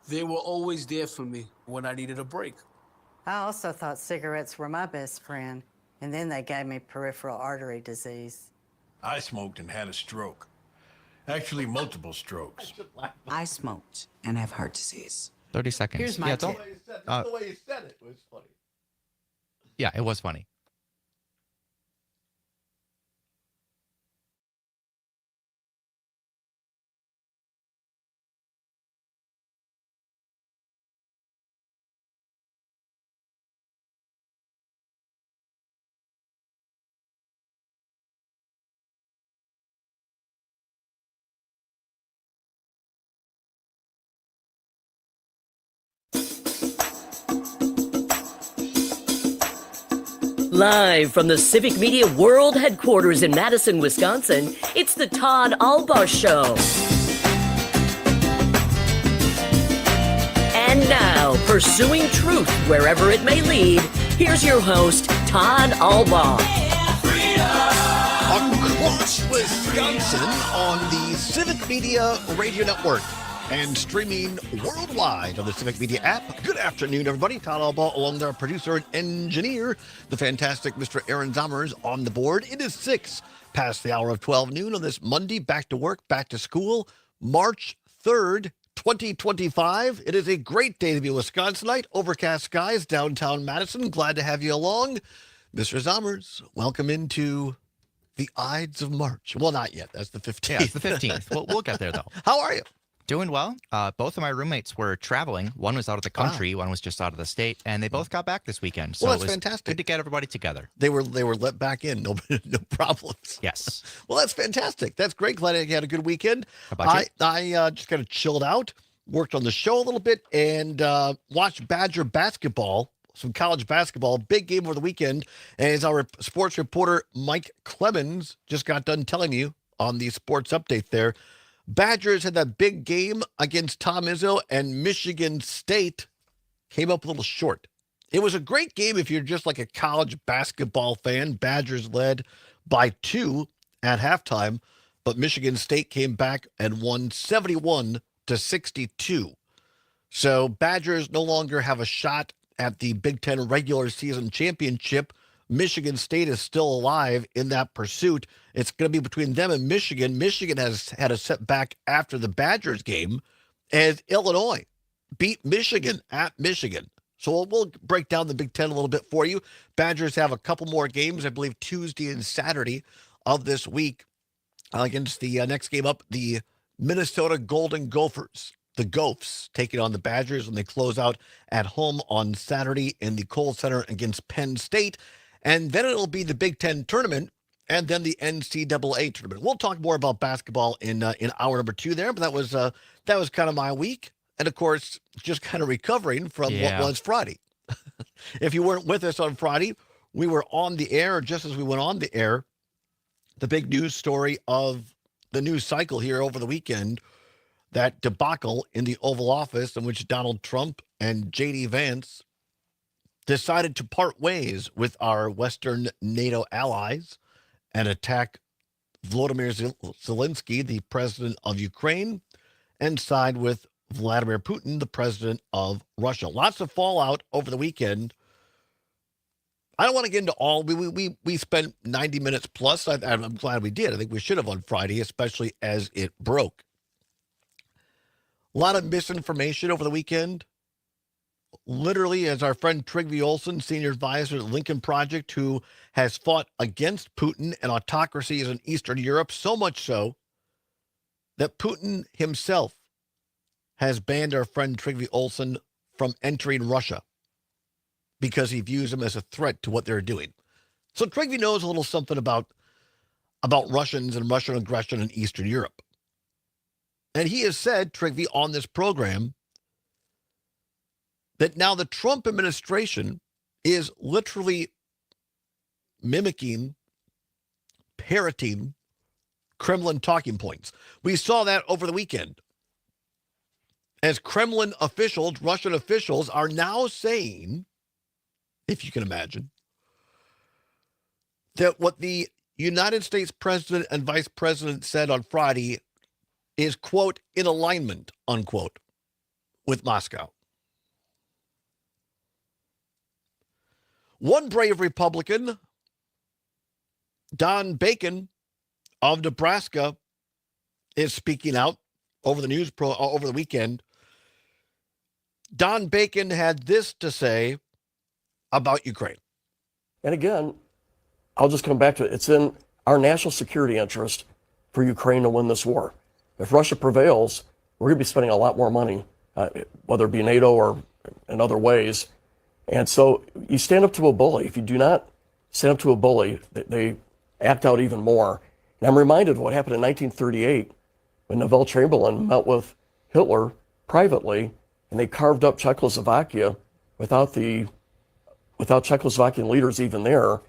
They were always there for me when I needed a break. I also thought cigarettes were my best friend, and then they gave me peripheral artery disease. I smoked and had a stroke. Actually, multiple strokes. I smoked and have heart disease. 30 seconds. Here's my tip. The way you said it was funny. Yeah, it was funny. Live from the Civic Media World Headquarters in Madison, Wisconsin, it's the Todd Allbaugh Show. And now, pursuing truth wherever it may lead, here's your host, Todd Allbaugh. Across Wisconsin on the Civic Media Radio Network and streaming worldwide on the Civic Media app. Good afternoon, everybody. Todd Allbaugh, along with our producer and engineer, the fantastic Mr. Aaron Zommers, on the board. It is 6 past the hour of 12 noon on this Monday. Back to work, back to school, March 3rd, 2025. It is a great day to be a Wisconsinite. Overcast skies, downtown Madison. Glad to have you along. Mr. Zommers, welcome into the Ides of March. Well, not yet. That's the 15th. Yeah, it's the 15th. We'll get there, though. How are you? Doing well. Both of my roommates were traveling. One was out of the country, one was just out of the state, and they both got back this weekend. So Well, that's it was fantastic. good to get everybody together. They were let back in. No problems. Yes. Well, that's fantastic. That's great. Glad you had a good weekend. How about you? I just kind of chilled out, worked on the show a little bit, and watched Badger basketball, some college basketball. Big game over the weekend. And as our sports reporter Mike Clemens just got done telling you on the sports update there, Badgers had that big game against Tom Izzo, and Michigan State came up a little short. It was a great game if you're just like a college basketball fan. Badgers led by 2 at halftime, but Michigan State came back and won 71-62. So Badgers no longer have a shot at the Big Ten regular season championship. Michigan State is still alive in that pursuit. It's going to be between them and Michigan. Michigan has had a setback after the Badgers game, as Illinois beat Michigan at Michigan. So we'll break down the Big Ten a little bit for you. Badgers have a couple more games, I believe Tuesday and Saturday of this week against the next game up, the Minnesota Golden Gophers. The Gophs taking on the Badgers, and they close out at home on Saturday in the Kohl Center against Penn State. And then it'll be the Big Ten tournament and then the NCAA tournament. We'll talk more about basketball in hour number 2 there, but that was kind of my week. And, of course, just kind of recovering from what was Friday. If you weren't with us on Friday, we were on the air. Just as we went on the air, the big news story of the news cycle here over the weekend, that debacle in the Oval Office in which Donald Trump and J.D. Vance decided to part ways with our Western NATO allies and attack Volodymyr Zelensky, the president of Ukraine, and side with Vladimir Putin, the president of Russia. Lots of fallout over the weekend. I don't want to get into all. We spent 90 minutes plus. I'm glad we did. I think we should have on Friday, especially as it broke. A lot of misinformation over the weekend. Literally, as our friend Trygve Olsen, senior advisor at the Lincoln Project, who has fought against Putin and autocracies in Eastern Europe, so much so that Putin himself has banned our friend Trygve Olsen from entering Russia because he views him as a threat to what they're doing. So Trygve knows a little something about Russians and Russian aggression in Eastern Europe. And he has said, Trygve, on this program, that now the Trump administration is literally mimicking, parroting Kremlin talking points. We saw that over the weekend, as Kremlin officials, Russian officials, are now saying, if you can imagine, that what the United States president and vice president said on Friday is, quote, in alignment, unquote, with Moscow. One brave Republican, Don Bacon of Nebraska, is speaking out over the weekend. Don Bacon had this to say about Ukraine. And again, I'll just come back to it. It's in our national security interest for Ukraine to win this war. If Russia prevails, we're going to be spending a lot more money, whether it be NATO or in other ways. And so you stand up to a bully. If you do not stand up to a bully, they act out even more. And I'm reminded of what happened in 1938 when Neville Chamberlain met with Hitler privately, and they carved up Czechoslovakia without Czechoslovakian leaders even there.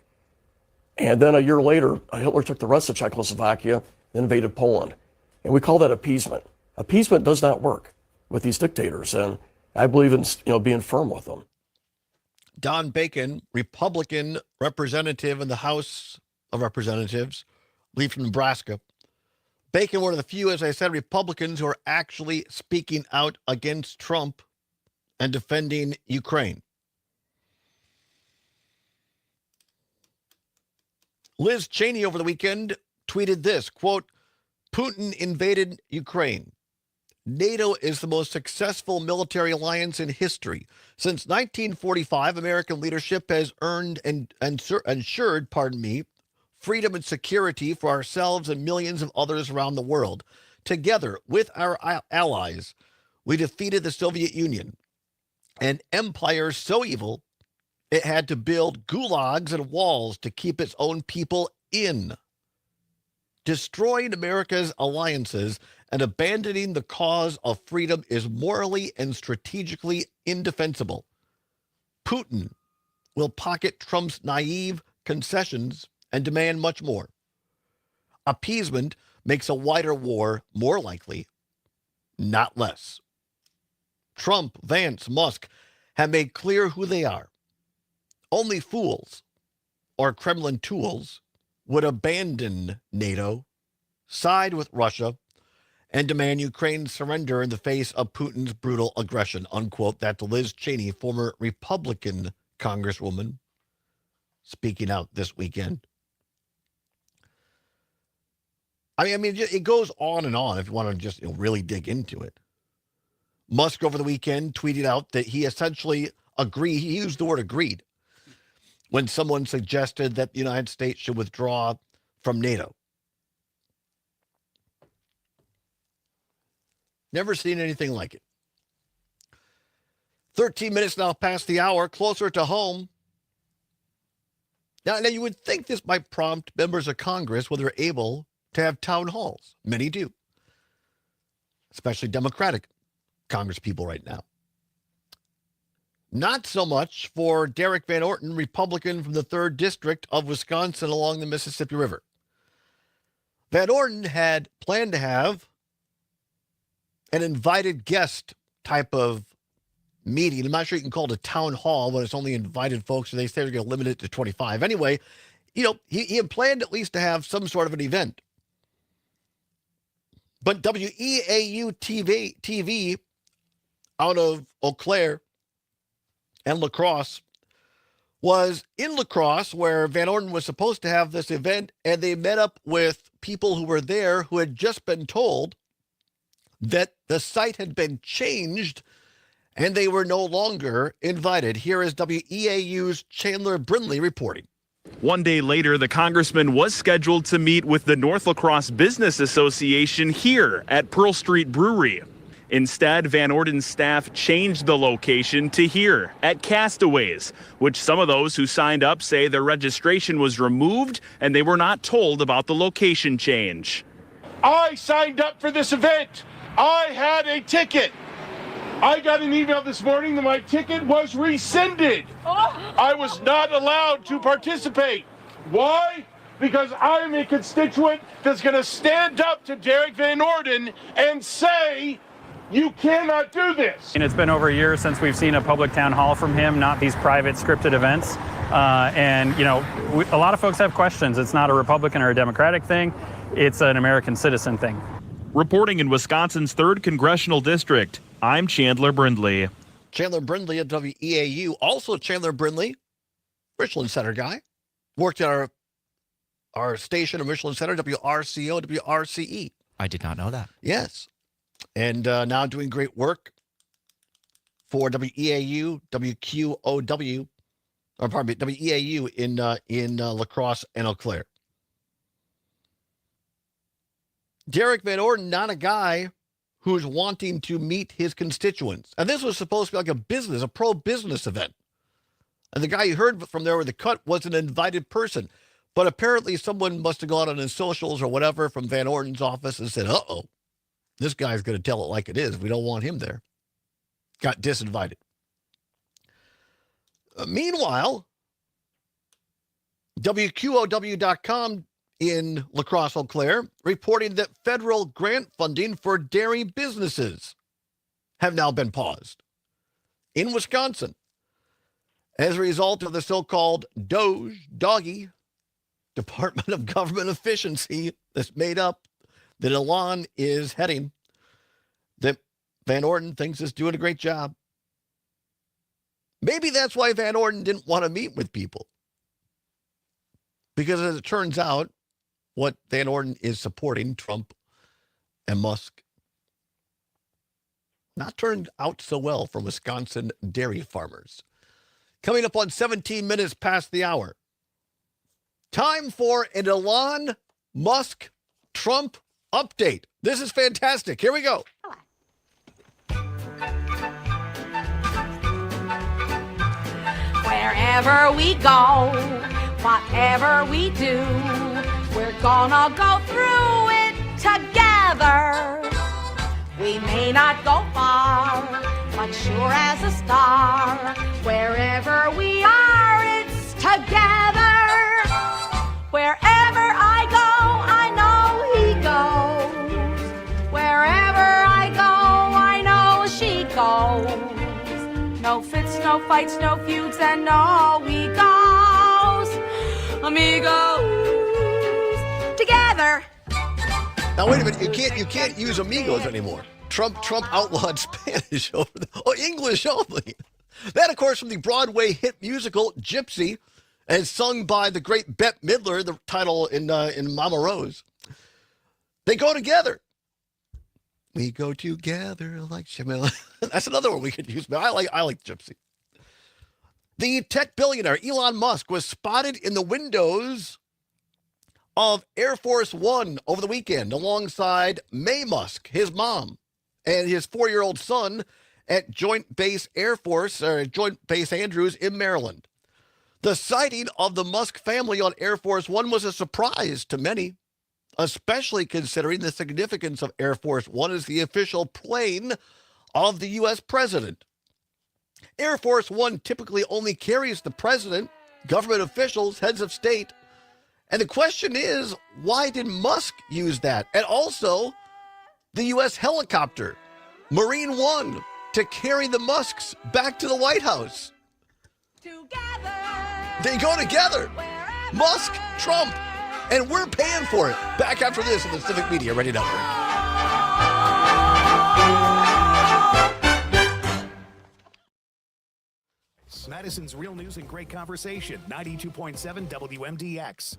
And then a year later, Hitler took the rest of Czechoslovakia and invaded Poland. And we call that appeasement. Appeasement does not work with these dictators, and I believe in being firm with them. Don Bacon, Republican representative in the House of Representatives, lead from Nebraska. Bacon, one of the few, as I said, Republicans who are actually speaking out against Trump and defending Ukraine. Liz Cheney over the weekend tweeted this, quote, Putin invaded Ukraine. NATO is the most successful military alliance in history. Since 1945, American leadership has earned and ensured, freedom and security for ourselves and millions of others around the world. Together with our allies, we defeated the Soviet Union, an empire so evil it had to build gulags and walls to keep its own people in. Destroying America's alliances and abandoning the cause of freedom is morally and strategically indefensible. Putin will pocket Trump's naive concessions and demand much more. Appeasement makes a wider war more likely, not less. Trump, Vance, Musk have made clear who they are. Only fools or Kremlin tools would abandon NATO, side with Russia, and demand Ukraine's surrender in the face of Putin's brutal aggression, unquote. That's Liz Cheney, former Republican congresswoman, speaking out this weekend. I mean, it goes on and on if you want to just really dig into it. Musk over the weekend tweeted out that he essentially agreed, he used the word agreed, when someone suggested that the United States should withdraw from NATO. Never seen anything like it. 13 minutes now past the hour, closer to home. Now you would think this might prompt members of Congress, when they're able to have town halls. Many do, especially Democratic Congresspeople right now. Not so much for Derek Van Orton, Republican from the 3rd District of Wisconsin along the Mississippi River. Van Orton had planned to have an invited guest type of meeting. I'm not sure you can call it a town hall when it's only invited folks, and they say they're going to limit it to 25. Anyway, he had planned at least to have some sort of an event. But WEAU TV out of Eau Claire and La Crosse was in La Crosse, where Van Orton was supposed to have this event, and they met up with people who were there who had just been told that the site had been changed and they were no longer invited. Here is WEAU's Chandler Brindley reporting. One day later, the congressman was scheduled to meet with the North La Crosse Business Association here at Pearl Street Brewery. Instead, Van Orton's staff changed the location to here at Castaways, which some of those who signed up say their registration was removed and they were not told about the location change. I signed up for this event. I had a ticket. I got an email this morning that my ticket was rescinded. I was not allowed to participate. Why? Because I'm a constituent that's going to stand up to Derek Van Orton and say, you cannot do this. And it's been over a year since we've seen a public town hall from him, not these private scripted events. A lot of folks have questions. It's not a Republican or a Democratic thing. It's an American citizen thing. Reporting in Wisconsin's 3rd Congressional District, I'm Chandler Brindley. Chandler Brindley at WEAU. Also Chandler Brindley, Richland Center guy. Worked at our station in Richland Center, WRCO, WRCE. I did not know that. Yes. And now doing great work for WEAU, WQOW, or pardon me, WEAU in La Crosse and Eau Claire. Derek Van Orden, not a guy who's wanting to meet his constituents. And this was supposed to be like a pro-business event. And the guy you heard from there with the cut was an invited person. But apparently someone must have gone on his socials or whatever from Van Orden's office and said, uh-oh, this guy's going to tell it like it is. We don't want him there. Got disinvited. Meanwhile, WQOW.com in La Crosse, Eau Claire, reporting that federal grant funding for dairy businesses have now been paused in Wisconsin as a result of the so-called DOGE, Department of Government Efficiency, that's made up that Elon is heading, that Van Orden thinks is doing a great job. Maybe that's why Van Orden didn't want to meet with people. Because as it turns out, what Van Orden is supporting, Trump and Musk, not turned out so well for Wisconsin dairy farmers. Coming up on 17 minutes past the hour. Time for an Elon Musk Trump update. This is fantastic. Here we go. Wherever we go, whatever we do, we're gonna go through it together. We may not go far, but sure as a star. Wherever we are, it's together. Wherever I go, I know he goes. Wherever I go, I know she goes. No fits, no fights, no feuds, and no egos. Amigos, together. Now wait a minute, you can't use amigos anymore. Trump outlawed Spanish English only. That, of course, from the Broadway hit musical Gypsy, and sung by the great Bette Midler, the title in Mama Rose. They go together. We go together like Shamil. That's another one we could use. But I like Gypsy. The tech billionaire Elon Musk was spotted in the windows of Air Force One over the weekend alongside Mae Musk, his mom, and his 4-year-old son at Joint Base Andrews in Maryland. The sighting of the Musk family on Air Force One was a surprise to many, especially considering the significance of Air Force One as the official plane of the U.S. president. Air Force One typically only carries the president, government officials, heads of state. And the question is, why did Musk use that? And also, the U.S. helicopter, Marine One, to carry the Musks back to the White House. Together. They go together. Musk, Trump, and we're paying for it. Back after this on the Civic Media Radio Network. Madison's Real News and Great Conversation, 92.7 WMDX.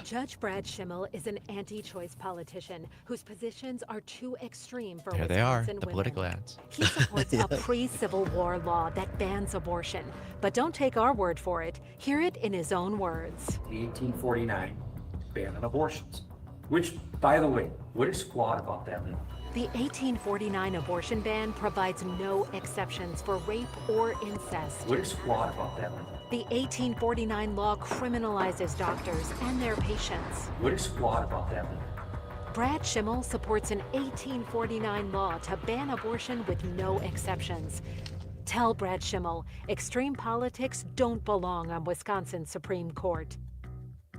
Judge Brad Schimmel is an anti-choice politician whose positions are too extreme for There they are, Wisconsin the women. political ads. He supports a pre-Civil War law that bans abortion. But don't take our word for it. Hear it in his own words. The 1849 ban on abortions, which, by the way, what is flawed about that law? The 1849 abortion ban provides no exceptions for rape or incest. What is flawed about that law? The 1849 law criminalizes doctors and their patients. What is flawed about that law? Brad Schimmel supports an 1849 law to ban abortion with no exceptions. Tell Brad Schimmel, extreme politics don't belong on Wisconsin's Supreme Court.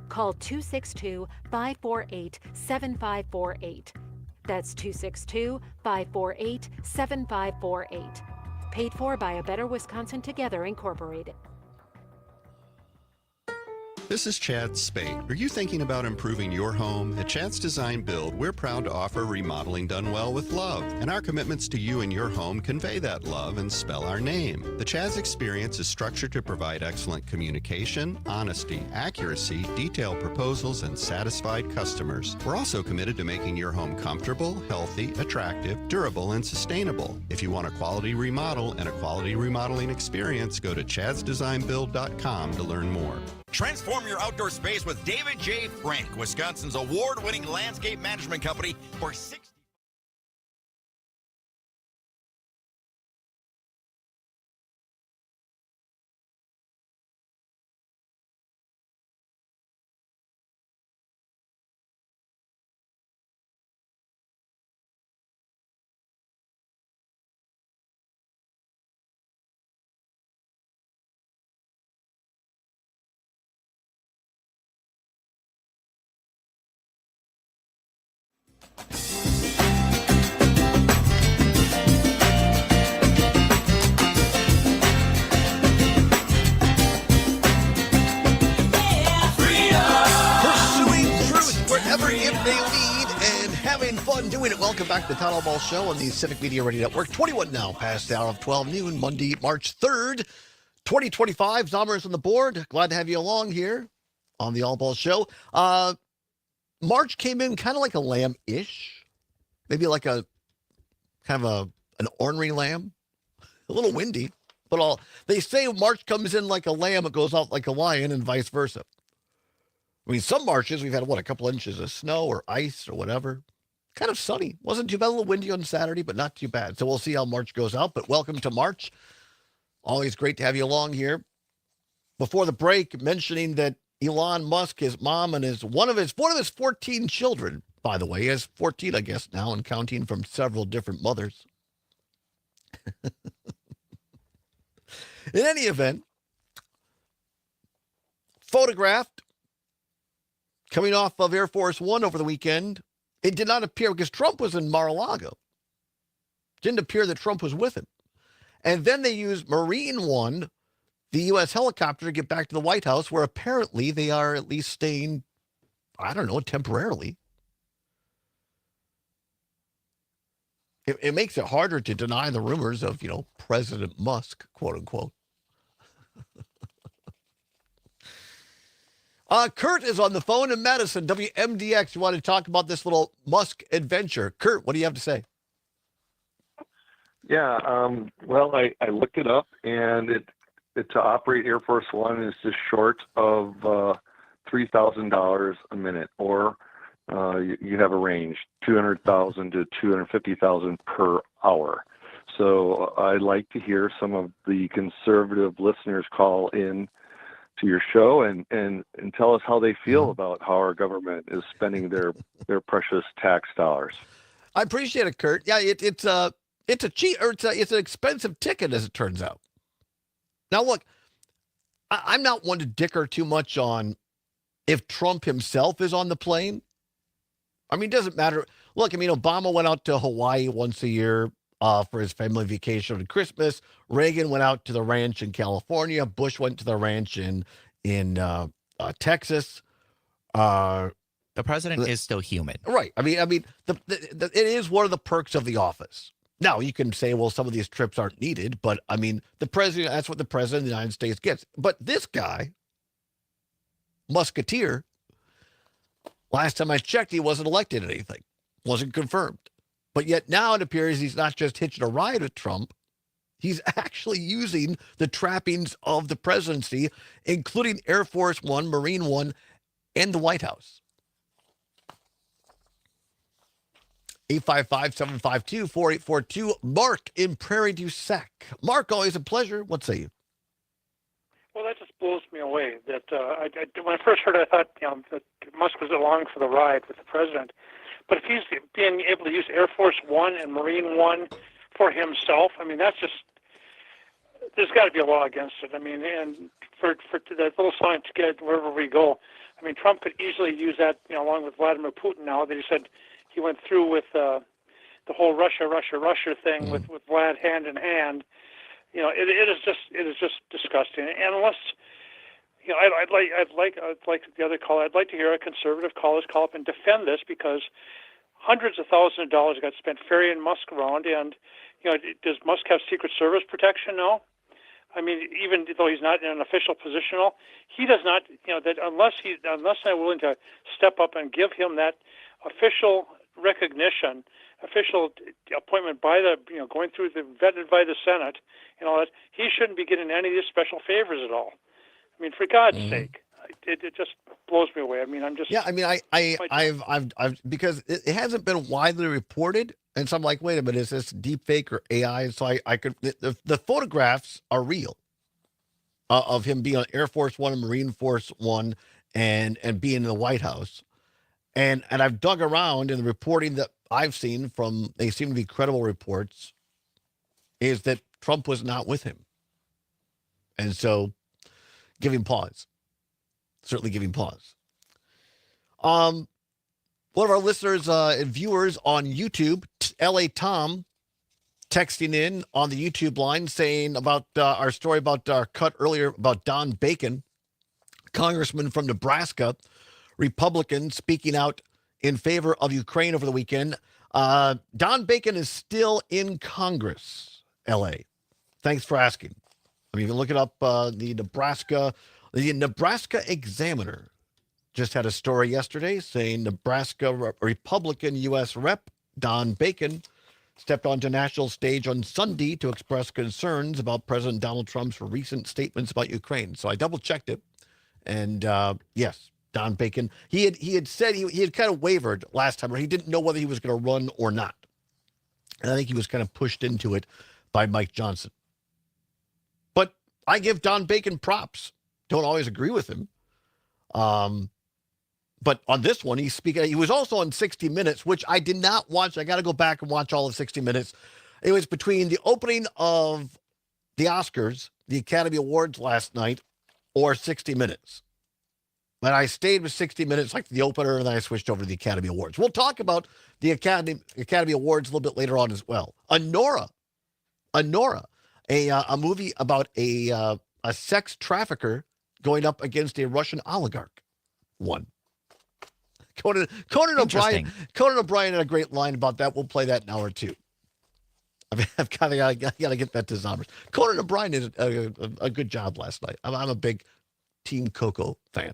Call 262-548-7548. That's 262-548-7548. Paid for by A Better Wisconsin Together, Incorporated. This is Chad Spate. Are you thinking about improving your home? At Chad's Design Build, we're proud to offer remodeling done well with love. And our commitments to you and your home convey that love and spell our name. The Chad's experience is structured to provide excellent communication, honesty, accuracy, detailed proposals, and satisfied customers. We're also committed to making your home comfortable, healthy, attractive, durable, and sustainable. If you want a quality remodel and a quality remodeling experience, go to chadsdesignbuild.com to learn more. Transform your outdoor space with David J. Frank, Wisconsin's award-winning landscape management company for 60. Doing it. Welcome back to the Todd Allbaugh Show on the Civic Media Radio Network. 21 now past the hour of 12 noon, Monday, March 3rd, 2025. Zommers on the board. Glad to have you along here on the Allbaugh Show. March came in kind of like a lamb-ish. Maybe like a kind of an ornery lamb. A little windy. But they say March comes in like a lamb, it goes out like a lion, and vice versa. I mean, some Marches, we've had, a couple inches of snow or ice or whatever. Kind of sunny. Wasn't too bad. A little windy on Saturday, but not too bad. So we'll see how March goes out. But welcome to March. Always great to have you along here. Before the break, mentioning that Elon Musk, his mom, and one of his 14 children, by the way, he has 14, I guess, now, and counting from several different mothers. In any event, photographed coming off of Air Force One over the weekend. It did not appear, because Trump was in Mar-a-Lago. Didn't appear that Trump was with him. And then they used Marine One, the U.S. helicopter, to get back to the White House, where apparently they are at least staying, I don't know, temporarily. It makes it harder to deny the rumors of, President Musk, quote unquote. Kurt is on the phone in Madison, WMDX. You want to talk about this little Musk adventure. Kurt, what do you have to say? Yeah, well, I looked it up, and it to operate Air Force One is just short of $3,000 a minute, or you have a range, 200,000 to 250,000 per hour. So I'd like to hear some of the conservative listeners call in to your show and tell us how they feel about how our government is spending their precious tax dollars. I appreciate it, Kurt. Yeah, it's a cheap, or it's an expensive ticket, as it turns out. Now, look, I'm not one to dicker too much on if Trump himself is on the plane. I mean, it doesn't matter. Look, Obama went out to Hawaii once a year for his family vacation on Christmas. Reagan went out to the ranch in California. Bush went to the ranch in Texas. The president is still human. Right. It is one of the perks of the office. Now, you can say, well, some of these trips aren't needed, but the president, that's what the president of the United States gets. But this guy, Musketeer, last time I checked, he wasn't elected at anything. Wasn't confirmed. But yet now it appears he's not just hitching a ride with Trump. He's actually using the trappings of the presidency, including Air Force One, Marine One, and the White House. 855-752-4842. Mark in Prairie du Sac. Mark, always a pleasure. What say you? Well, that just blows me away. That when I first heard it, I thought that Musk was along for the ride with the president. But if he's being able to use Air Force One and Marine One for himself, that's just, there's got to be a law against it. And for that little sign to get wherever we go, Trump could easily use that, along with Vladimir Putin now that he said he went through with the whole Russia thing with Vlad hand in hand. It is just disgusting. And unless, I'd like the other caller. I'd like to hear a conservative callers call up and defend this, because hundreds of thousands of dollars got spent ferrying Musk around, and does Musk have Secret Service protection? No. I mean, even though he's not in an official position, he does not. That unless they're willing to step up and give him that official recognition, official appointment by the going through the vetted by the Senate and all that, he shouldn't be getting any of these special favors at all. I mean, for God's sake, it just blows me away. I mean, I'm just I've because it hasn't been widely reported, and so I'm like, wait a minute, is this deep fake or AI? So I could the photographs are real of him being on Air Force One and Marine Force One and being in the White House, and I've dug around, and the reporting that I've seen from, they seem to be credible reports, is that Trump was not with him, and so giving pause. Certainly giving pause. One of our listeners and viewers on YouTube, LA Tom, texting in on the YouTube line saying about our story about our cut earlier about Don Bacon, congressman from Nebraska, Republican, speaking out in favor of Ukraine over the weekend. Don Bacon is still in Congress, LA. Thanks for asking. I mean, you can look it up. The Nebraska Examiner just had a story yesterday saying Nebraska Republican U.S. Rep. Don Bacon stepped onto national stage on Sunday to express concerns about President Donald Trump's recent statements about Ukraine. So I double-checked it. And yes, Don Bacon, he had said he had kind of wavered last time, or he didn't know whether he was going to run or not. And I think he was kind of pushed into it by Mike Johnson. But I give Don Bacon props. Don't always agree with him. But on this one, he was also on 60 Minutes, which I did not watch. I got to go back and watch all of 60 Minutes. It was between the opening of the Oscars, the Academy Awards last night, or 60 Minutes. But I stayed with 60 Minutes, like the opener, and then I switched over to the Academy Awards. We'll talk about the Academy Awards a little bit later on as well. Honora, a movie about a sex trafficker going up against a Russian oligarch. One. Conan O'Brien had a great line about that. We'll play that in hour two. I mean, I've got to get that to Zombers. Conan O'Brien did a good job last night. I'm a big Team Coco fan.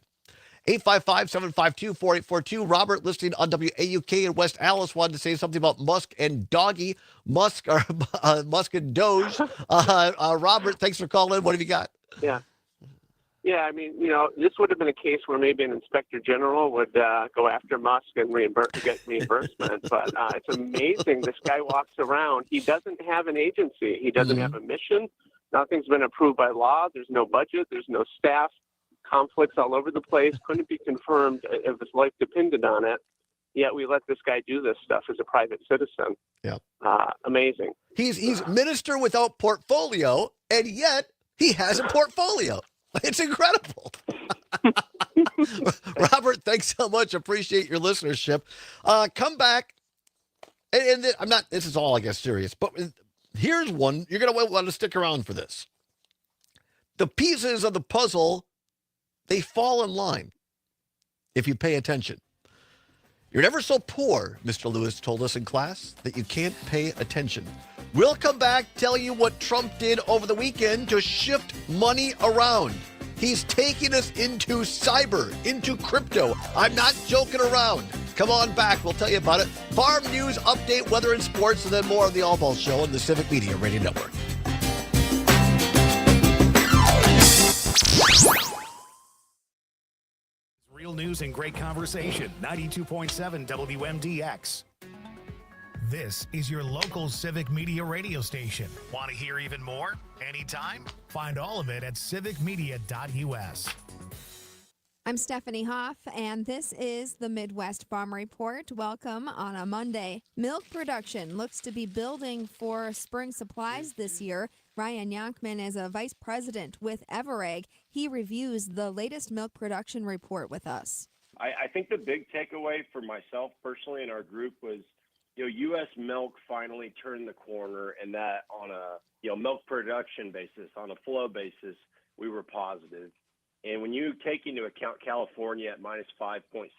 855-752-4842. Robert, listening on WAUK in West Allis, wanted to say something about Musk and Doggy. Musk and Doge. Robert, thanks for calling in. What have you got? Yeah, I mean, this would have been a case where maybe an inspector general would go after Musk and get reimbursement. But it's amazing. This guy walks around. He doesn't have an agency. He doesn't have a mission. Nothing's been approved by law. There's no budget. There's no staff. Conflicts all over the place. Couldn't be confirmed if his life depended on it. Yet we let this guy do this stuff as a private citizen. Yeah. Amazing. He's minister without portfolio, and yet he has a portfolio. It's incredible. Robert, thanks so much. Appreciate your listenership. Come back. And this is all, I guess, serious, but here's one. You're going to want to stick around for this. The pieces of the puzzle, they fall in line if you pay attention. You're never so poor, Mr. Lewis told us in class, that you can't pay attention. We'll come back, tell you what Trump did over the weekend to shift money around. He's taking us into cyber, into crypto. I'm not joking around. Come on back. We'll tell you about it. Farm news, update, weather, and sports, and then more of the Allbaugh Show on the Civic Media Radio Network. Real news and great conversation. 92.7 WMDX. This is your local Civic Media radio station. Want to hear even more? Anytime? Find all of it at civicmedia.us. I'm Stephanie Hoff, and this is the Midwest Farm Report. Welcome on a Monday. Milk production looks to be building for spring supplies this year. Ryan Yonkman is a vice president with Everegg. He reviews the latest milk production report with us. I think the big takeaway for myself personally and our group was, U.S. milk finally turned the corner, and that on a milk production basis, on a flow basis, we were positive. And when you take into account California at minus 5.7%,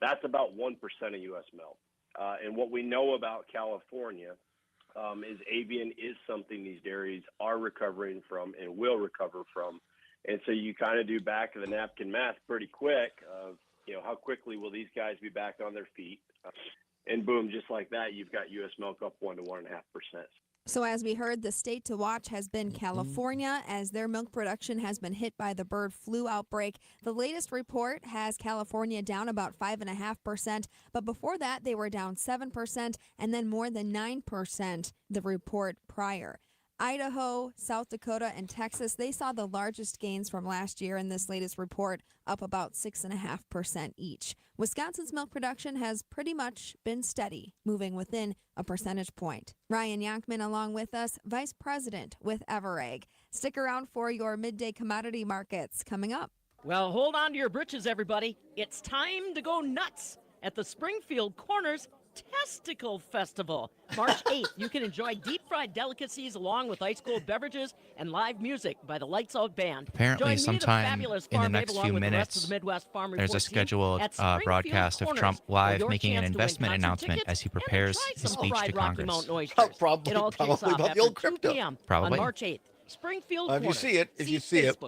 that's about 1% of U.S. milk. And what we know about California is avian is something these dairies are recovering from and will recover from. And so you kind of do back of the napkin math pretty quick of, how quickly will these guys be back on their feet? And boom, just like that, you've got U.S. milk up 1 to 1.5%. So as we heard, the state to watch has been California, as their milk production has been hit by the bird flu outbreak. The latest report has California down about 5.5%, but before that they were down 7% and then more than 9% the report prior. Idaho, South Dakota, and Texas, they saw the largest gains from last year in this latest report, up about 6.5% each. Wisconsin's milk production has pretty much been steady, moving within a percentage point. Ryan Yonkman along with us, Vice President with Everegg. Stick around for your midday commodity markets coming up. Well, hold on to your britches, everybody. It's time to go nuts at the Springfield Corners Testicle Festival. March 8th, you can enjoy deep-fried delicacies along with ice-cold beverages and live music by the Lights Out Band. Apparently, Join sometime in the next few minutes, there's a scheduled broadcast of Trump live making an investment announcement as he prepares his speech to Congress. Probably It all kicks about off the old after 2 crypto. p.m. Probably. on March 8th. Springfield If you Corners. see it,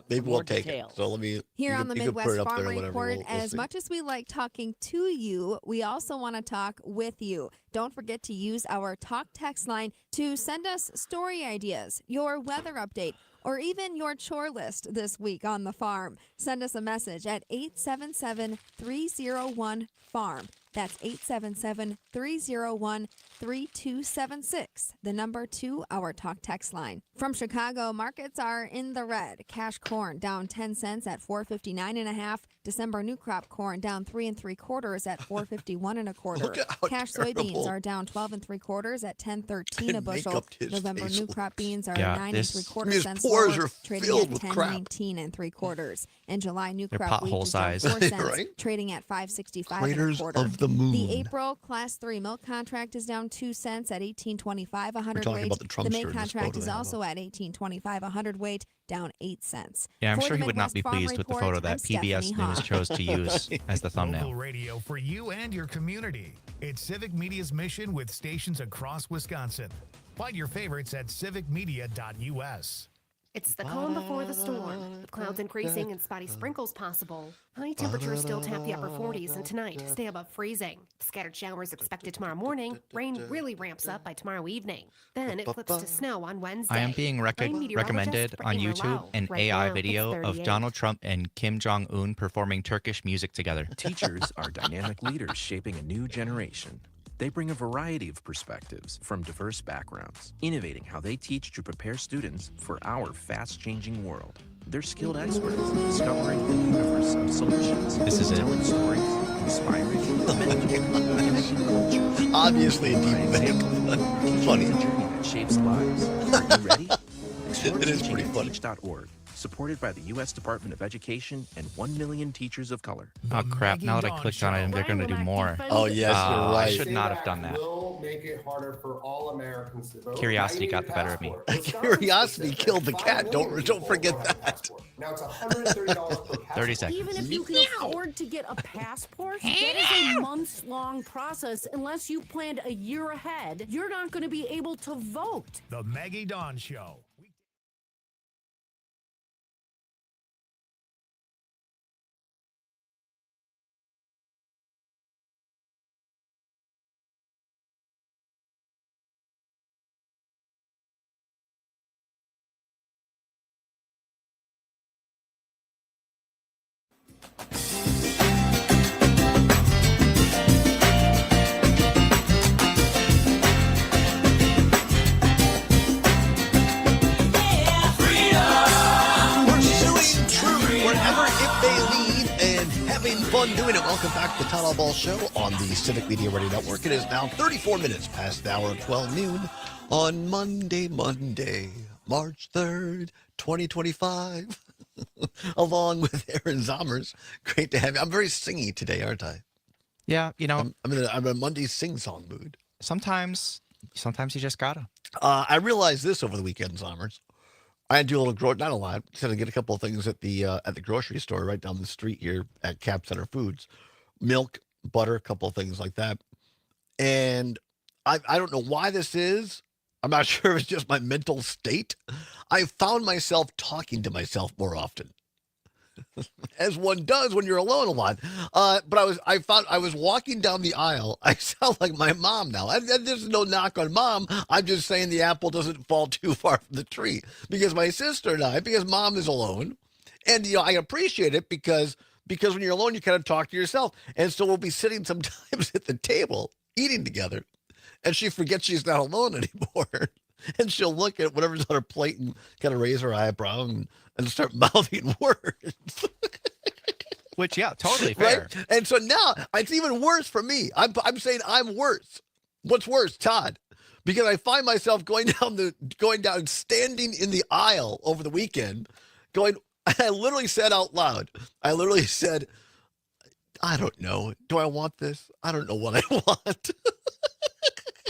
maybe for we'll more take details. it. So let me Here you on the can- you can put Midwest it up Farm there, whatever. Report, We'll as see. much as we like talking to you, we also want to talk with you. Don't forget to use our talk text line to send us story ideas, your weather update, or even your chore list this week on the farm. Send us a message at 877-301-FARM. That's 877-301-3276. The number to our talk text line. From Chicago, markets are in the red. Cash corn down 10 cents at $4.59.5. December new crop corn down 3 3/4 at $4.51 Look at how Cash terrible. soybeans are down 12 3/4 at $10.13 a Make bushel. up his November face new crop beans are Yeah, 9 this- 3/4 His cents pores lower, are trading filled at with crap. 10.19 3/4. And July new They're crop wheat pothole is down size. 4 cents, Right? trading at 5.65 Craters 1/4. of the moon. The April Class 3 milk contract is down 2 cents at 18.25 a We're hundredweight. talking about the The May Trumpster in this contract photo is they have also at 18.25 a hundredweight, down 8 cents. Yeah, I'm For sure the he would not Midwest be Farm pleased with the Report, photo that I'm PBS Stephanie News Hahn. chose to use as the thumbnail. Local radio for you and your community. It's Civic Media's mission with stations across Wisconsin. Find your favorites at civicmedia.us. It's the calm before the storm, with clouds increasing and spotty sprinkles possible. High temperatures still tap the upper 40s, and tonight stay above freezing. Scattered showers expected tomorrow morning. Rain really ramps up by tomorrow evening. Then it flips to snow on Wednesday. I am being I'm recommended on meteorologist YouTube Lau. an Right AI now, video it's of 38. Donald Trump and Kim Jong-un performing Turkish music together. Teachers are dynamic leaders shaping a new generation. They bring a variety of perspectives from diverse backgrounds, innovating how they teach to prepare students for our fast-changing world. They're skilled experts discovering the universe of solutions. This is it. Telling stories, inspiring, connecting cultures. Obviously a deep vein. Funny. It's a journey that shapes lives. Are you ready? Explore It is teaching pretty at funny. teach.org, supported by the U.S. Department of Education and 1 million teachers of color. Oh crap! Now that I clicked on it, they're going to do more. Oh, yes, you're I right. should not have done that. Will make it harder for all Americans to vote. Curiosity Now you got need the a better of me. passport. Curiosity killed the cat. Don't forget that. Now it's $130 per 30 seconds. Even if you can afford to get a passport, that is a months-long process. Unless you planned a year ahead, you're not going to be able to vote. The Maggie Dawn Show. Pursuing truth wherever it may lead and having fun doing it. Welcome back to the Todd Allbaugh Show on the Civic Media Radio Network. It is now 34 minutes past the hour of 12 noon on Monday, March 3rd, 2025. Along with Aaron Zommers. Great to have you. I'm very singy today, aren't I? Yeah, you know, I'm in a Monday sing-song mood. sometimes you just gotta. I realized this over the weekend, Zommers. I had to do a little not a lot. Just had to get a couple of things at the grocery store right down the street here at Cap Center Foods. Milk, butter, a couple of things like that. And I don't know why this is. I'm not sure if it's just my mental state. I found myself talking to myself more often, as one does when you're alone a lot. But I was walking down the aisle. I sound like my mom now. And this is no knock on mom. I'm just saying the apple doesn't fall too far from the tree because my sister and I, because mom is alone, and I appreciate it because when you're alone, you kind of talk to yourself. And so we'll be sitting sometimes at the table eating together, and she forgets she's not alone anymore. And she'll look at whatever's on her plate and kind of raise her eyebrow and start mouthing words. Which, yeah, totally fair. Right? And so now it's even worse for me. I'm saying I'm worse. What's worse, Todd? Because I find myself going down, standing in the aisle over the weekend, I literally said out loud, I don't know. Do I want this? I don't know what I want.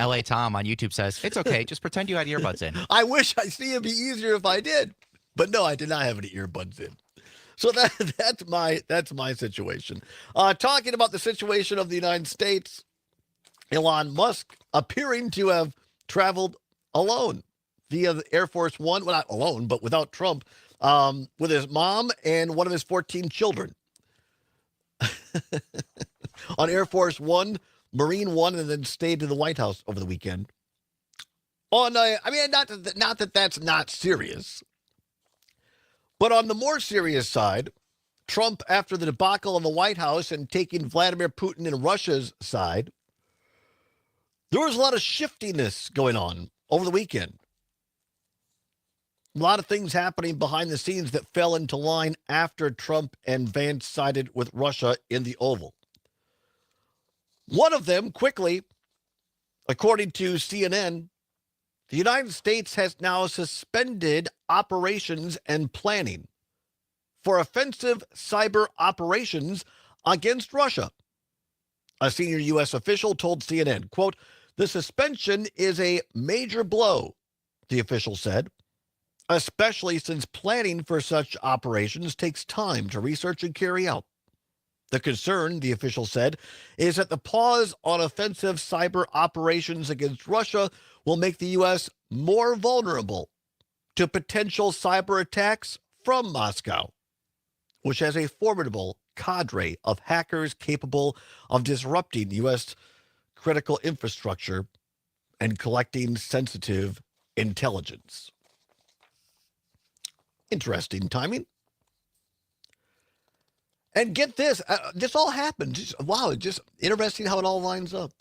LA Tom on YouTube says, it's okay. Just pretend you had earbuds in. I wish it'd be easier if I did. But no, I did not have any earbuds in. So that's my situation. Talking about the situation of the United States, Elon Musk appearing to have traveled alone via the Air Force One. Well, not alone, but without Trump, with his mom and one of his 14 children. On Air Force One, Marine One, and then stayed to the White House over the weekend. Not that that's not serious, but on the more serious side, Trump, after the debacle in the White House and taking Vladimir Putin and Russia's side, there was a lot of shiftiness going on over the weekend. A lot of things happening behind the scenes that fell into line after Trump and Vance sided with Russia in the Oval. One of them, quickly, according to CNN, the United States has now suspended operations and planning for offensive cyber operations against Russia. A senior U.S. official told CNN, quote, "The suspension is a major blow," the official said, "especially since planning for such operations takes time to research and carry out. The concern," the official said, "is that the pause on offensive cyber operations against Russia will make the U.S. more vulnerable to potential cyber attacks from Moscow, which has a formidable cadre of hackers capable of disrupting U.S. critical infrastructure and collecting sensitive intelligence." Interesting timing. And get this, this all happened. Just interesting how it all lines up.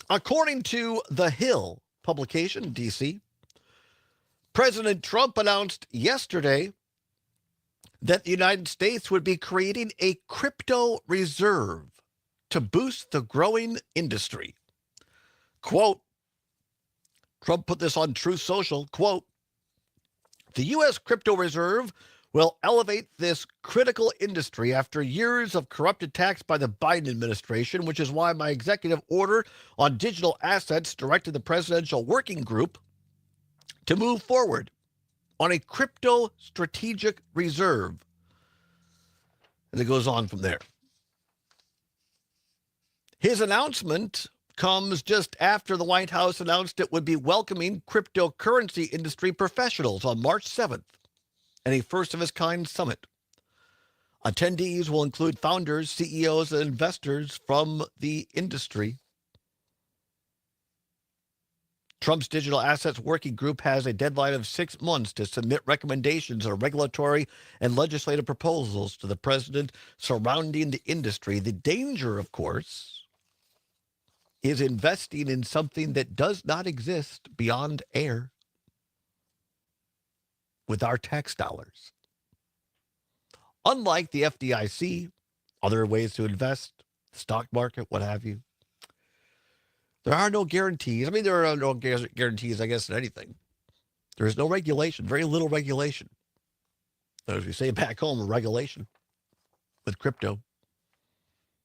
According to The Hill publication in D.C., President Trump announced yesterday that the United States would be creating a crypto reserve to boost the growing industry. Quote, Trump put this on Truth Social, quote, "The U.S. crypto reserve will elevate this critical industry after years of corrupt attacks by the Biden administration, which is why my executive order on digital assets directed the Presidential Working Group to move forward on a crypto strategic reserve." And it goes on from there. His announcement comes just after the White House announced it would be welcoming cryptocurrency industry professionals on March 7th. And a first-of-its-kind summit. Attendees will include founders, CEOs, and investors from the industry. Trump's Digital Assets Working Group has a deadline of 6 months to submit recommendations on regulatory and legislative proposals to the president surrounding the industry. The danger, of course, is investing in something that does not exist beyond air. With our tax dollars. Unlike the FDIC, other ways to invest, the stock market, what have you, there are no guarantees. I mean, there are no guarantees, I guess, in anything. There is no regulation, very little regulation. As we say back home, regulation with crypto.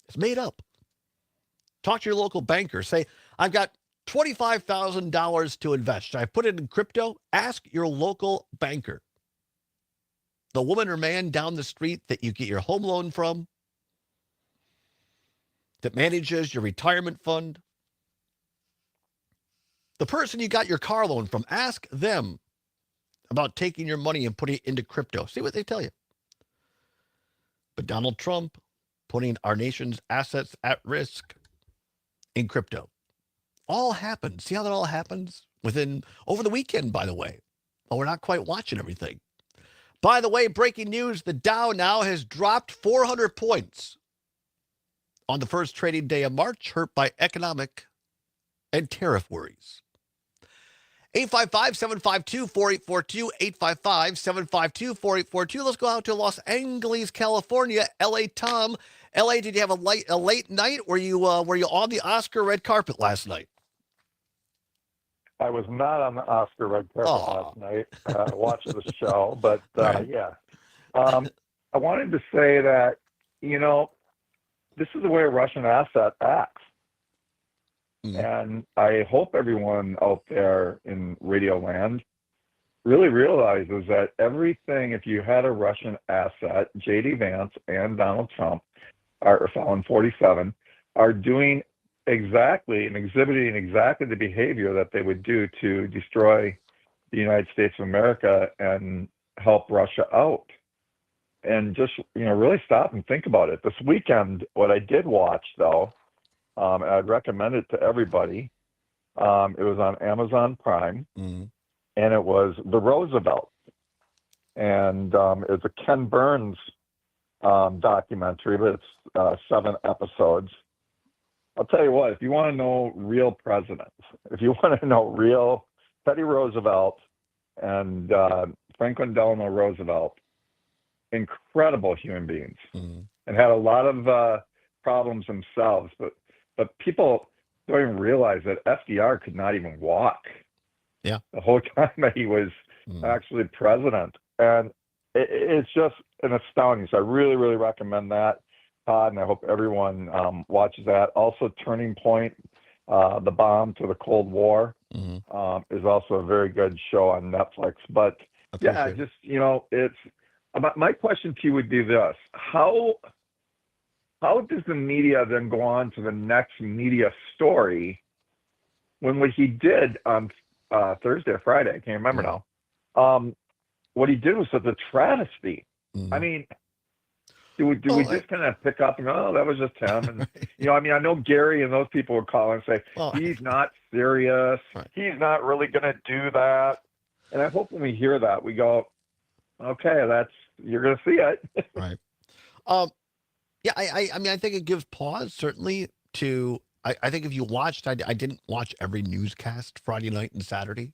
It's made up. Talk to your local banker. Say, I've got $25,000 to invest. Should I put it in crypto? Ask your local banker. The woman or man down the street that you get your home loan from, that manages your retirement fund, the person you got your car loan from, ask them about taking your money and putting it into crypto. See what they tell you. But Donald Trump putting our nation's assets at risk in crypto. All happened. See how that all happens? Over the weekend, by the way. Well, we're not quite watching everything. By the way, breaking news, the Dow now has dropped 400 points on the first trading day of March, hurt by economic and tariff worries. 855-752-4842, 855-752-4842. Let's go out to Los Angeles, California. L.A. Tom. L.A., did you have a late night? Were you on the Oscar red carpet last night? I was not on the Oscar red carpet last night. Watched the show, but yeah. I wanted to say that, this is the way a Russian asset acts. And I hope everyone out there in Radio Land really realizes that everything, if you had a Russian asset, J.D. Vance and Donald Trump, are Felon 47, are doing exactly and exhibiting exactly the behavior that they would do to destroy the United States of America and help Russia out. And just, really stop and think about it. This weekend, what I did watch, though, I'd recommend it to everybody. It was on Amazon Prime, and it was The Roosevelt. And it's a Ken Burns documentary, but it's 7 episodes. I'll tell you what, if you want to know real presidents, if you want to know real Teddy Roosevelt and Franklin Delano Roosevelt, incredible human beings, and had a lot of problems themselves, but people don't even realize that FDR could not even walk. Yeah. The whole time that he was actually president. And it's just an astounding. So I really, really recommend that, Todd, and I hope everyone watches that. Also, Turning Point, The Bomb to the Cold War, is also a very good show on Netflix. But yeah, just, it's my question to you would be this. How does the media then go on to the next media story when what he did on Thursday or Friday, I can't remember now, what he did was such a travesty. I mean, do we just kind of pick up and go, oh, that was just him? And, I know Gary and those people would call and say, he's not serious. Right. He's not really going to do that. And I hope when we hear that, we go, okay, you're going to see it. Right. Yeah, I mean, I think it gives pause, certainly, to, I think if you watched, I didn't watch every newscast Friday night and Saturday,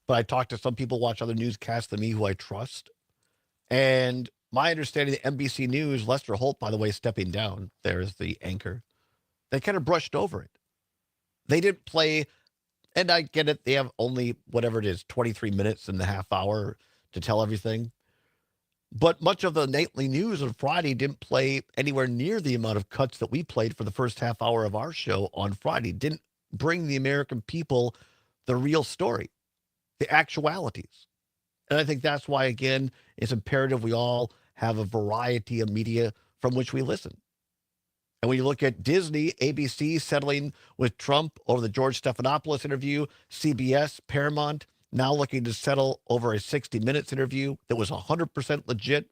but I talked to some people who watch other newscasts than me who I trust. And my understanding of NBC News, Lester Holt, by the way, stepping down, there's the anchor, they kind of brushed over it. They didn't play, and I get it, they have only, whatever it is, 23 minutes and a half hour to tell everything. But much of the nightly news on Friday didn't play anywhere near the amount of cuts that we played for the first half hour of our show on Friday. Didn't bring the American people the real story, the actualities. And I think that's why, again, it's imperative we all have a variety of media from which we listen. And when you look at Disney, ABC settling with Trump over the George Stephanopoulos interview, CBS, Paramount, now looking to settle over a 60 Minutes interview that was 100% legit.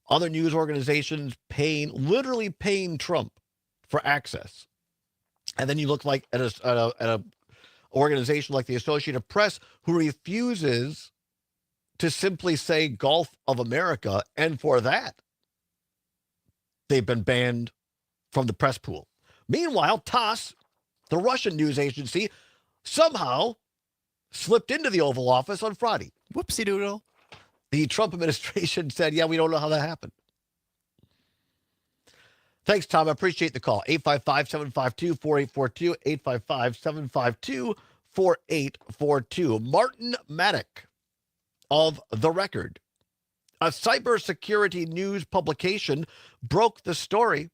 Other news organizations literally paying Trump for access. And then you look like at a organization like the Associated Press, who refuses to simply say Gulf of America, and for that, they've been banned from the press pool. Meanwhile, TASS, the Russian news agency, somehow slipped into the Oval Office on Friday. Whoopsie doodle. The Trump administration said, yeah, we don't know how that happened. Thanks, Tom. I appreciate the call. 855-752-4842, 855-752-4842. Martin Maddock of The Record, a cybersecurity news publication, broke the story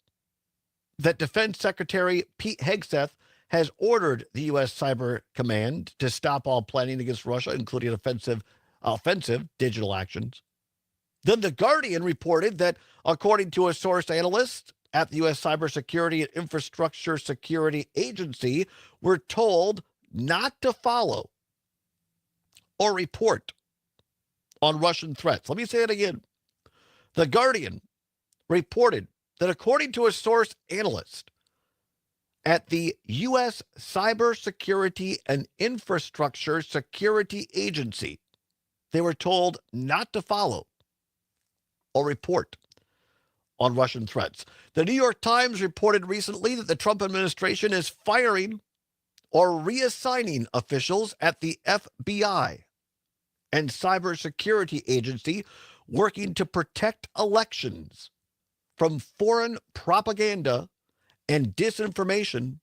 that Defense Secretary Pete Hegseth has ordered the U.S. Cyber Command to stop all planning against Russia, including offensive digital actions. Then The Guardian reported that, according to a source analyst at the U.S. Cybersecurity and Infrastructure Security Agency, we're told not to follow or report on Russian threats. Let me say it again. The Guardian reported that, according to a source analyst at the U.S. Cybersecurity and Infrastructure Security Agency, they were told not to follow or report on Russian threats. The New York Times reported recently that the Trump administration is firing or reassigning officials at the FBI and cybersecurity agency working to protect elections from foreign propaganda and disinformation,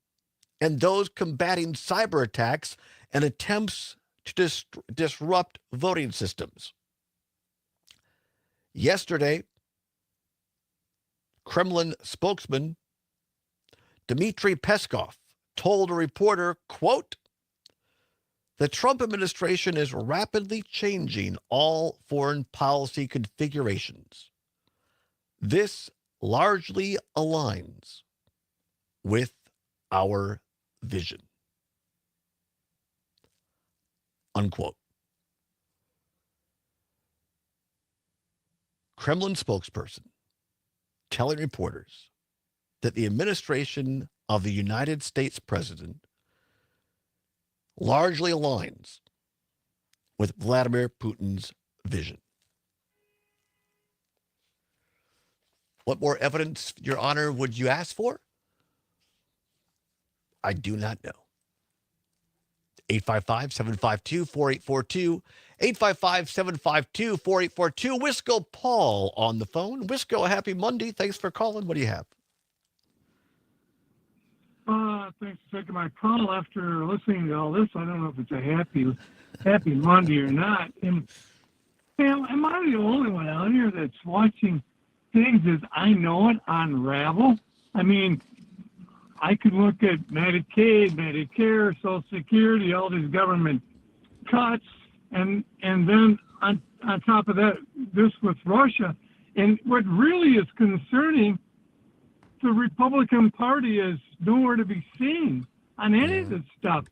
and those combating cyber attacks and attempts to disrupt voting systems. Yesterday, Kremlin spokesman Dmitry Peskov told a reporter, quote, "The Trump administration is rapidly changing all foreign policy configurations. This largely aligns with our vision." Unquote. Kremlin spokesperson telling reporters that the administration of the United States president largely aligns with Vladimir Putin's vision. What more evidence, Your Honor, would you ask for? I do not know. 855-752-4842. 855-752-4842. Wisco Paul on the phone. Wisco, happy Monday. Thanks for calling. What do you have? Thanks for taking my call after listening to all this. I don't know if it's a happy Monday or not. And am I the only one out here that's watching things as I know it unravel? I mean, I could look at Medicaid, Medicare, Social Security, all these government cuts, and then on top of that, this with Russia. And what really is concerning, the Republican Party is nowhere to be seen on any of this stuff.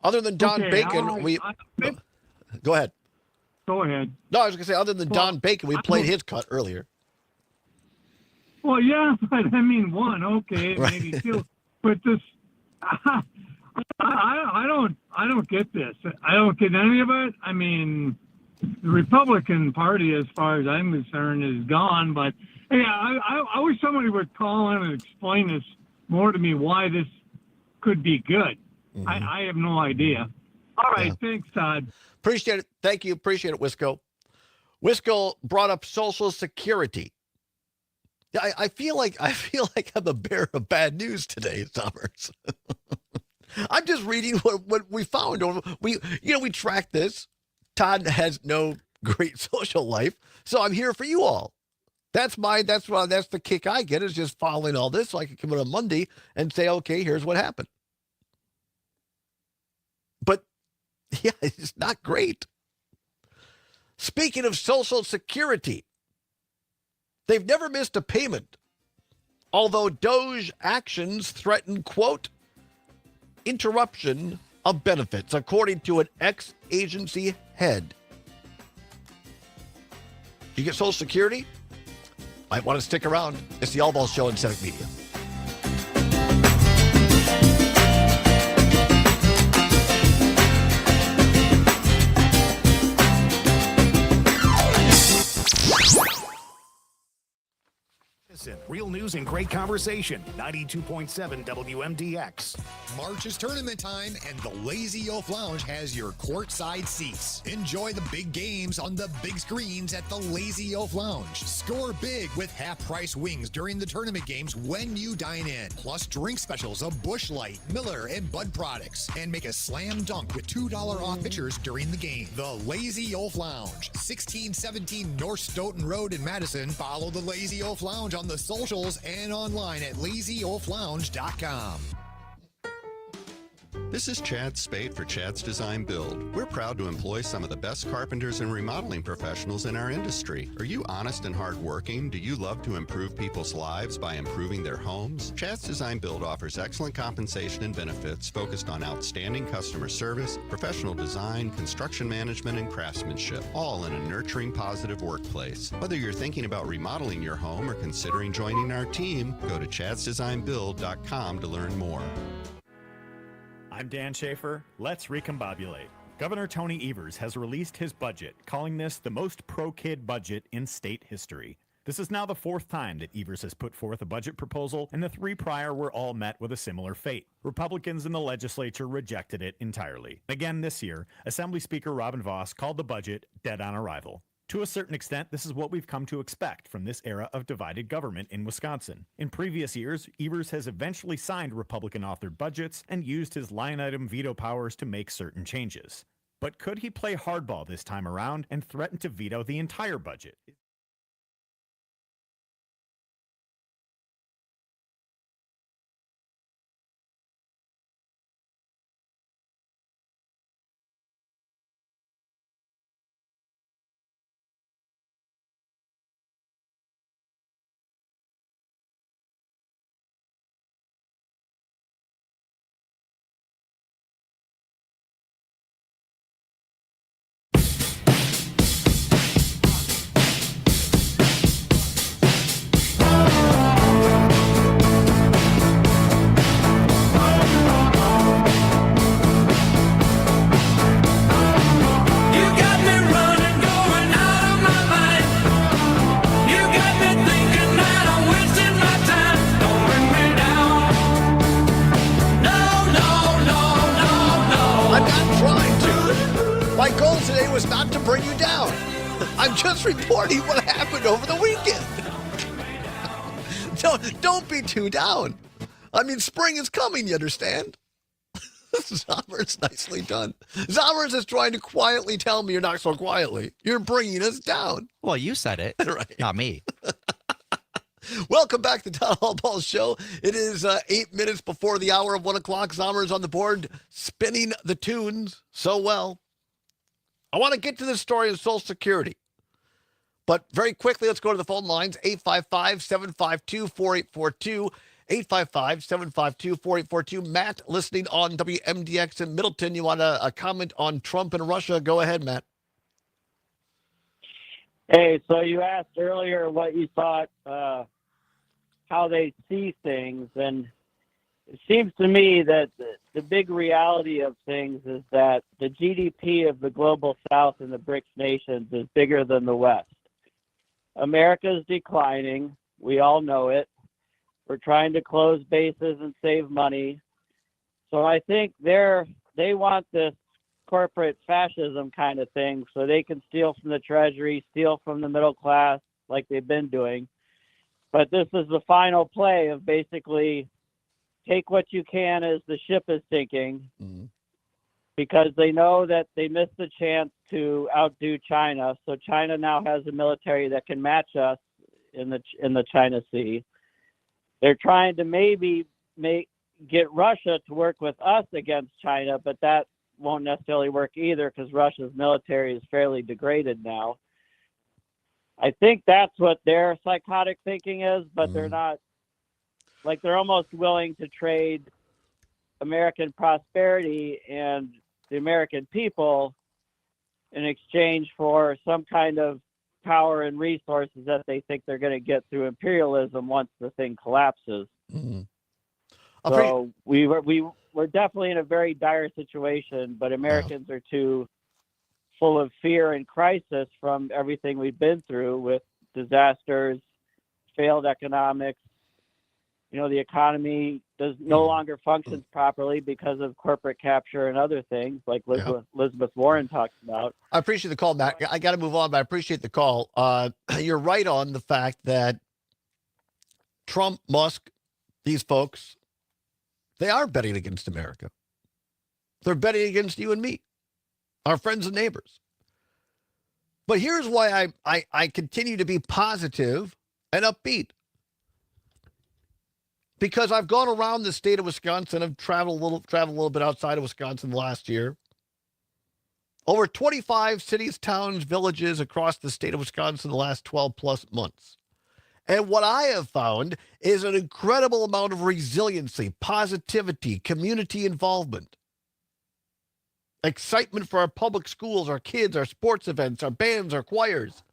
Other than Don Bacon, go ahead. Go ahead. No, I was going to say, other than Don Bacon, we played his cut earlier. Well, yeah, but I mean, one, okay, right. Maybe two, but this, I don't get this. I don't get any of it. I mean, the Republican Party, as far as I'm concerned, is gone. But hey, I wish somebody would call in and explain this more to me, why this could be good. Mm-hmm. I have no idea. All right, Thanks, Todd. Appreciate it. Thank you. Appreciate it, Wisco. Wisco brought up Social Security. I feel like I'm a bearer of bad news today, Summers. I'm just reading what we found. We track this. Todd has no great social life, so I'm here for you all. That's the kick I get, is just following all this, so I can come in on Monday and say, okay, here's what happened. But yeah, it's not great. Speaking of Social Security, they've never missed a payment, although DOJ actions threaten, quote, interruption of benefits, according to an ex-agency head. You get Social Security? Might want to stick around. It's the Allbaugh Show in Civic Media. Real news and great conversation. 92.7 WMDX. March is tournament time, and the Lazy Oaf Lounge has your courtside seats. Enjoy the big games on the big screens at the Lazy Oaf Lounge. Score big with half-price wings during the tournament games when you dine in. Plus drink specials of Busch Light, Miller, and Bud products. And make a slam dunk with $2 off pitchers during the game. The Lazy Oaf Lounge, 1617 North Stoughton Road in Madison. Follow the Lazy Oaf Lounge on the socials and online at lazyoaflounge.com. This is Chad Spate for Chad's Design Build. We're proud to employ some of the best carpenters and remodeling professionals in our industry. Are you honest and hardworking? Do you love to improve people's lives by improving their homes? Chad's Design Build offers excellent compensation and benefits focused on outstanding customer service, professional design, construction management, and craftsmanship, all in a nurturing, positive workplace. Whether you're thinking about remodeling your home or considering joining our team, go to chadsdesignbuild.com to learn more. I'm Dan Schaefer. Let's recombobulate. Governor Tony Evers has released his budget, calling this the most pro-kid budget in state history. This is now the fourth time that Evers has put forth a budget proposal, and the three prior were all met with a similar fate. Republicans in the legislature rejected it entirely. Again this year, Assembly Speaker Robin Vos called the budget dead on arrival. To a certain extent, this is what we've come to expect from this era of divided government in Wisconsin. In previous years, Evers has eventually signed Republican-authored budgets and used his line-item veto powers to make certain changes. But could he play hardball this time around and threaten to veto the entire budget? My goal today was not to bring you down. I'm just reporting what happened over the weekend. Don't be too down. I mean, spring is coming, you understand? Zommers, nicely done. Zommers is trying to quietly tell me you're not so quietly. You're bringing us down. Well, you said it, right? Not me. Welcome back to Todd Allbaugh Show. It is 8 minutes before the hour of 1 o'clock. Zommers on the board, spinning the tunes so well. I want to get to this story of Social Security. But very quickly, let's go to the phone lines. 855-752-4842. 855-752-4842. Matt, listening on WMDX in Middleton. You want a comment on Trump and Russia? Go ahead, Matt. Hey, so you asked earlier what you thought, how they see things, and it seems to me that the big reality of things is that the GDP of the global South and the BRICS nations is bigger than the West. America is declining. We all know it. We're trying to close bases and save money. So I think they want this corporate fascism kind of thing so they can steal from the Treasury, steal from the middle class like they've been doing. But this is the final play of basically take what you can as the ship is sinking, because they know that they missed the chance to outdo China. So China now has a military that can match us in the China Sea. They're trying to maybe get Russia to work with us against China, but that won't necessarily work either because Russia's military is fairly degraded now. I think that's what their psychotic thinking is, but they're not. Like, they're almost willing to trade American prosperity and the American people in exchange for some kind of power and resources that they think they're going to get through imperialism once the thing collapses. So we're definitely in a very dire situation, but Americans are too full of fear and crisis from everything we've been through with disasters, failed economics. You know, the economy no longer functions properly because of corporate capture and other things like Elizabeth Warren talks about. I appreciate the call, Matt. I got to move on, but I appreciate the call. You're right on the fact that Trump, Musk, these folks, they are betting against America. They're betting against you and me, our friends and neighbors. But here's why I continue to be positive and upbeat. because I've gone around the state of Wisconsin. I've traveled a little bit outside of Wisconsin last year. Over 25 cities, towns, villages across the state of Wisconsin the last 12 plus months. And what I have found is an incredible amount of resiliency, positivity, community involvement, excitement for our public schools, our kids, our sports events, our bands, our choirs,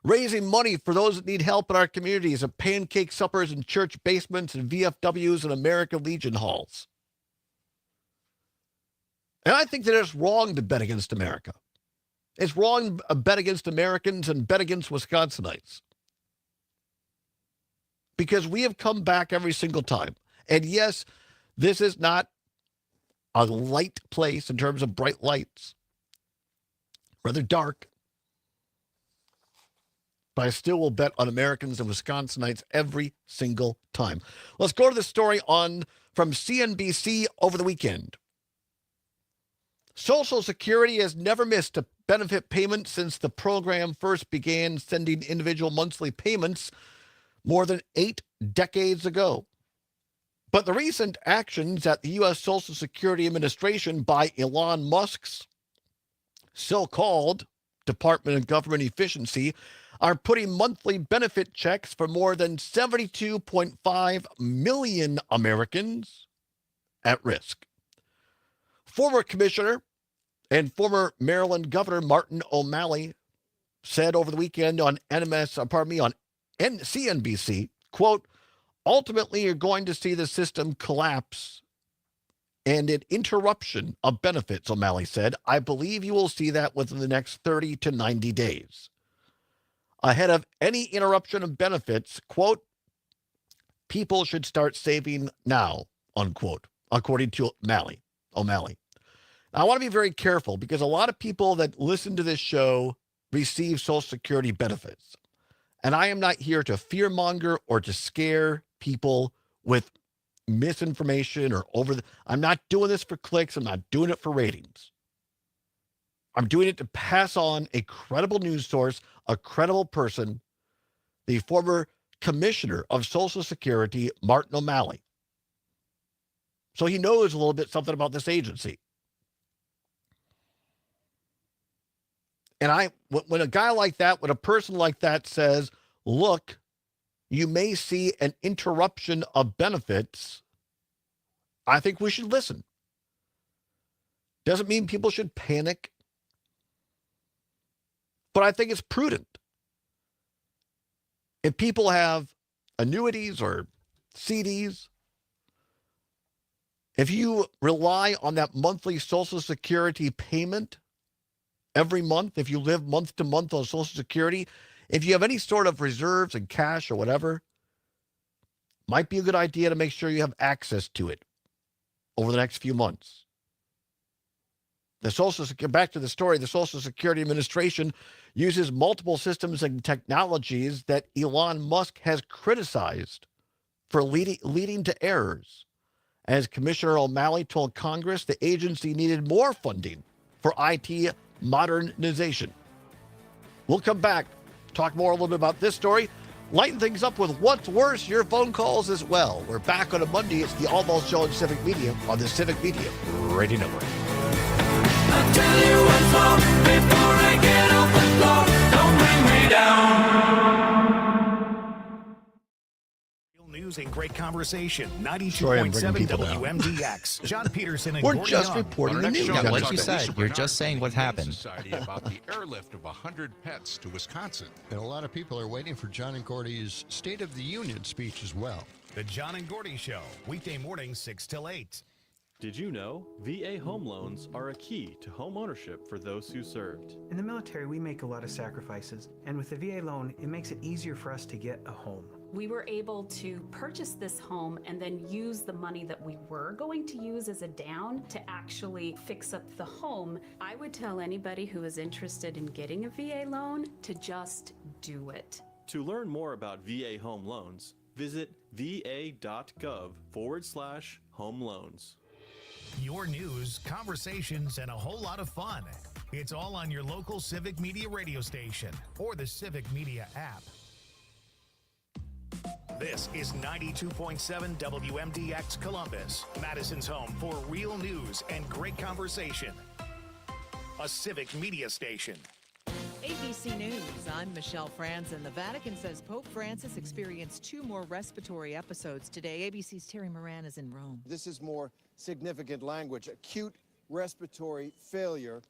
raising money for those that need help in our communities at pancake suppers in church basements and VFWs and American Legion halls. And I think that it's wrong to bet against America. It's wrong to bet against Americans and bet against Wisconsinites. Because we have come back every single time. And yes, this is not a light place in terms of bright lights. Rather dark. But I still will bet on Americans and Wisconsinites every single time. Let's go to the story from CNBC over the weekend. Social Security has never missed a benefit payment since the program first began sending individual monthly payments more than 8 decades ago. But the recent actions at the U.S. Social Security Administration by Elon Musk's so-called Department of Government Efficiency are putting monthly benefit checks for more than 72.5 million Americans at risk. Former Commissioner and former Maryland Governor Martin O'Malley said over the weekend on CNBC, quote, ultimately you're going to see the system collapse and an interruption of benefits, O'Malley said. I believe you will see that within the next 30 to 90 days. Ahead of any interruption of benefits, quote, people should start saving now, unquote, according to O'Malley. I want to be very careful because a lot of people that listen to this show receive Social Security benefits. And I am not here to fearmonger or to scare people with misinformation or I'm not doing this for clicks. I'm not doing it for ratings. I'm doing it to pass on a credible news source, a credible person, the former Commissioner of Social Security, Martin O'Malley. So he knows a little bit something about this agency. And when a guy like that, when a person like that says, look, you may see an interruption of benefits, I think we should listen. Doesn't mean people should panic, but I think it's prudent. If people have annuities or CDs, if you rely on that monthly Social Security payment every month, if you live month to month on Social Security, if you have any sort of reserves and cash or whatever, might be a good idea to make sure you have access to it over the next few months. Back to the story, the Social Security Administration uses multiple systems and technologies that Elon Musk has criticized for leading to errors. As Commissioner O'Malley told Congress, the agency needed more funding for IT modernization. We'll come back, talk more a little bit about this story, lighten things up with what's worse, your phone calls as well. We're back on a Monday. It's the Allbaugh Show in Civic Media on the Civic Media Radio Network. I'll tell you what's wrong before I get off the floor. Don't bring me down. Real news and great conversation. 92.7 WMDX. John Peterson and Gordon Young. Reporting the news. Yeah, like you said, you're just saying what happened. Society about the airlift of 100 pets to Wisconsin. And a lot of people are waiting for John and Gordy's State of the Union speech as well. The John and Gordy Show, weekday mornings 6 till 8. Did you know VA home loans are a key to home ownership for those who served? In the military, we make a lot of sacrifices, and with the VA loan, it makes it easier for us to get a home. We were able to purchase this home and then use the money that we were going to use as a down to actually fix up the home. I would tell anybody who is interested in getting a VA loan to just do it. To learn more about VA home loans, visit va.gov/home loans. Your news, conversations, and a whole lot of fun. It's all on your local Civic Media radio station or the Civic Media app. This is 92.7 WMDX Columbus, Madison's home for real news and great conversation. A civic media station. ABC News, I'm Michelle Franzen. The Vatican says Pope Francis experienced 2 more respiratory episodes today. ABC's Terry Moran is in Rome. This is more significant language. Acute respiratory failure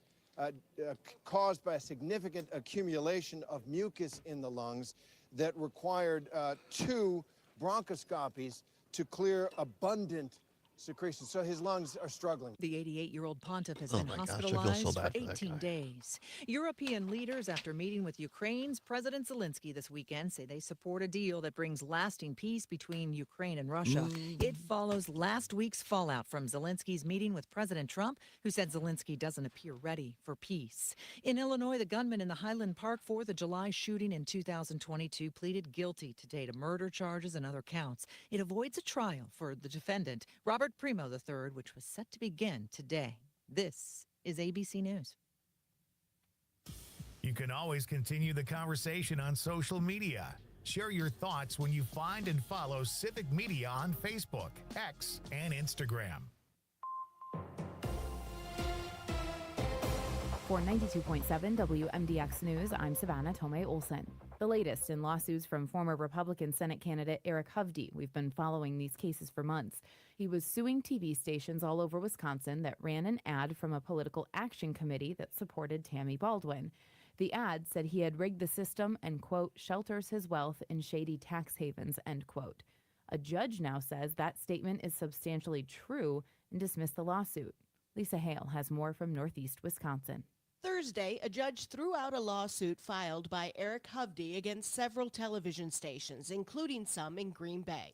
caused by a significant accumulation of mucus in the lungs that required 2 bronchoscopies to clear abundant secretion. So his lungs are struggling. The 88-year-old pontiff has Oh been my gosh, I feel hospitalized so for bad for that 18 guy. days. European leaders, after meeting with Ukraine's President Zelensky this weekend, say they support a deal that brings lasting peace between Ukraine and Russia. It follows last week's fallout from Zelensky's meeting with President Trump, who said Zelensky doesn't appear ready for peace. In Illinois, the gunman in the Highland Park 4th of July shooting in 2022 pleaded guilty today to murder charges and other counts. It avoids a trial for the defendant, Robert Primo III, which was set to begin today. This is ABC News. You can always continue the conversation on social media. Share your thoughts when you find and follow Civic Media on Facebook, X, and Instagram. For 92.7 WMDX News, I'm Savannah Tomei-Olson. The latest in lawsuits from former Republican Senate candidate Eric Hovde. We've been following these cases for months. He was suing TV stations all over Wisconsin that ran an ad from a political action committee that supported Tammy Baldwin. The ad said he had rigged the system and, quote, shelters his wealth in shady tax havens, end quote. A judge now says that statement is substantially true and dismissed the lawsuit. Lisa Hale has more from Northeast Wisconsin. Thursday, a judge threw out a lawsuit filed by Eric Hovde against several television stations, including some in Green Bay.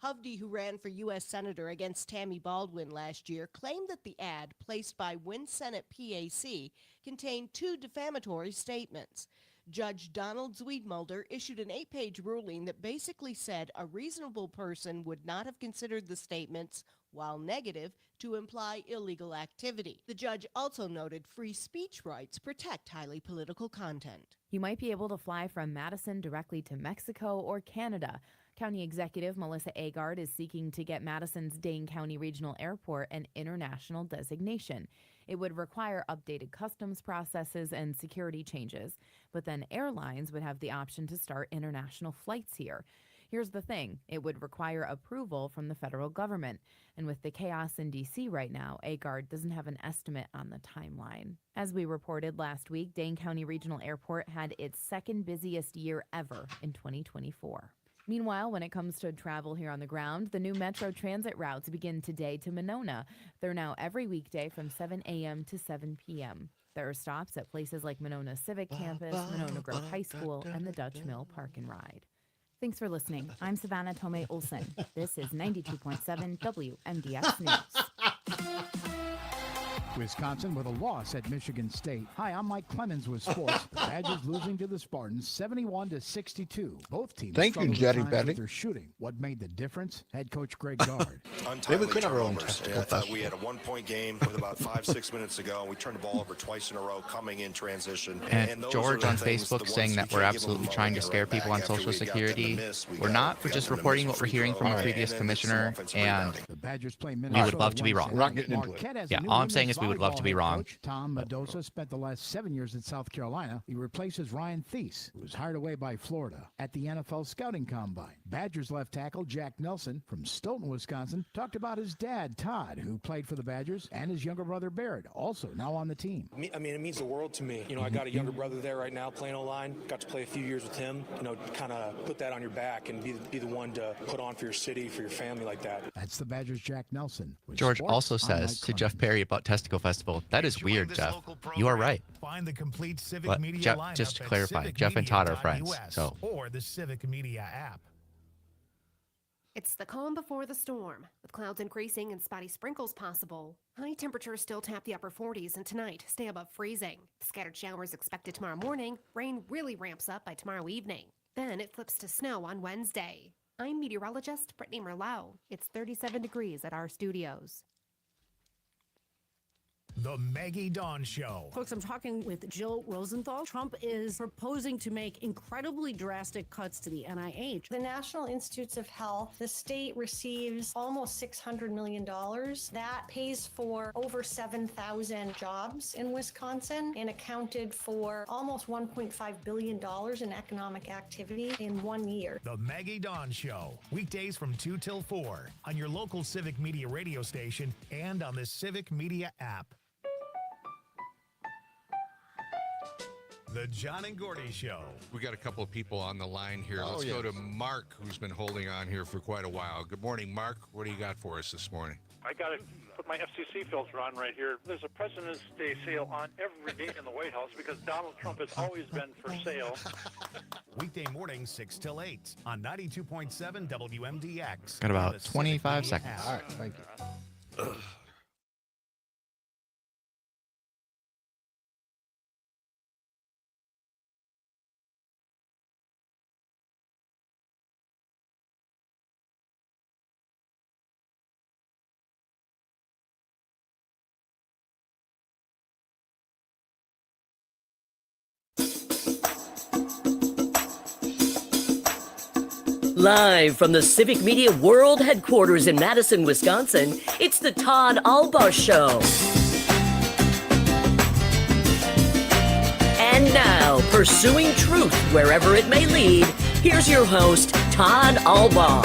Hovde, who ran for U.S. Senator against Tammy Baldwin last year, claimed that the ad placed by Win Senate PAC contained 2 defamatory statements. Judge Donald Zwiedmulder issued an 8-page ruling that basically said a reasonable person would not have considered the statements, while negative, to imply illegal activity. The judge also noted free speech rights protect highly political content. You might be able to fly from Madison directly to Mexico or Canada. County Executive Melissa Agard is seeking to get Madison's Dane County Regional Airport an international designation. It would require updated customs processes and security changes, but then airlines would have the option to start international flights here. Here's the thing, it would require approval from the federal government. And with the chaos in D.C. right now, Agard doesn't have an estimate on the timeline. As we reported last week, Dane County Regional Airport had its 2nd busiest year ever in 2024. Meanwhile, when it comes to travel here on the ground, the new Metro Transit routes begin today to Monona. They're now every weekday from 7 a.m. to 7 p.m. There are stops at places like Monona Civic Campus, Monona Grove High School, and the Dutch Mill Park and Ride. Thanks for listening. I'm Savannah Tomei-Olson. This is 92.7 WMDX News. Wisconsin with a loss at Michigan State. Hi, I'm Mike Clemens with sports. The Badgers losing to the Spartans 71-62. Both teams Thank you, struggled at Jetty times Betty. with their shooting. What made the difference? Head coach Greg Gard. Maybe we could have our own turnovers. testicle I thought festival. we had a 1-point game with about 5-6 minutes to go, and we turned the ball over twice in a row coming in transition. And those George are the on things, the Facebook ones saying you that we're can't give absolutely them trying to right scare back people on after Social we got them to Security. miss. We're not. We're just reporting what we're hearing from the previous commissioner, and The Badgers play we Minnesota would love to be wrong. Wednesday We're not night. getting into it. Marquette has a Yeah, new all I'm saying women's is we would love to be volleyball wrong. coach. Tom Mendoza spent the last 7 years at South Carolina. He replaces Ryan Thies, who was hired away by Florida at the NFL Scouting Combine. Badgers left tackle Jack Nelson from Stoughton, Wisconsin, talked about his dad, Todd, who played for the Badgers, and his younger brother, Barrett, also now on the team. I mean, it means the world to me. You know, I got a younger brother there right now playing O-line. Got to play a few years with him. You know, kind of put that on your back and be the one to put on for your city, for your family like that. That's the Badgers' Jack Nelson. With George sports, also I'm says Mike to Jeff Perry about Testicle Festival, that is weird, Jeff. You are right. Find the complete Civic But Media Jeff, lineup just to at clarify, Jeff and Todd are friends, civicmedia.us so or the Civic Media app. It's the calm before the storm, with clouds increasing and spotty sprinkles possible. High temperatures still tap the upper 40s, and tonight stay above freezing. Scattered showers expected tomorrow morning. Rain really ramps up by tomorrow evening. Then it flips to snow on Wednesday. I'm meteorologist Brittany Merlot. It's 37 degrees at our studios. The Maggie Dawn Show. Folks, I'm talking with Jill Rosenthal. Trump is proposing to make incredibly drastic cuts to the NIH. The National Institutes of Health, the state receives almost $600 million. That pays for over 7,000 jobs in Wisconsin and accounted for almost $1.5 billion in economic activity in 1 year. The Maggie Dawn Show. Weekdays from 2 till 4 on your local Civic Media radio station and on the Civic Media app. The John and Gordy Show. We got a couple of people on the line here. Let's go to Mark, who's been holding on here for quite a while. Good morning, Mark. What do you got for us this morning? I got to put my FCC filter on right here. There's a President's Day sale on every day in the White House because Donald Trump has always been for sale. Weekday mornings 6 till 8 on 92.7 WMDX. Got about 25 seconds. All right, thank you. Live from the Civic Media World Headquarters in Madison, Wisconsin, it's the Todd Allbaugh Show. And now, pursuing truth wherever it may lead, here's your host, Todd Allbaugh.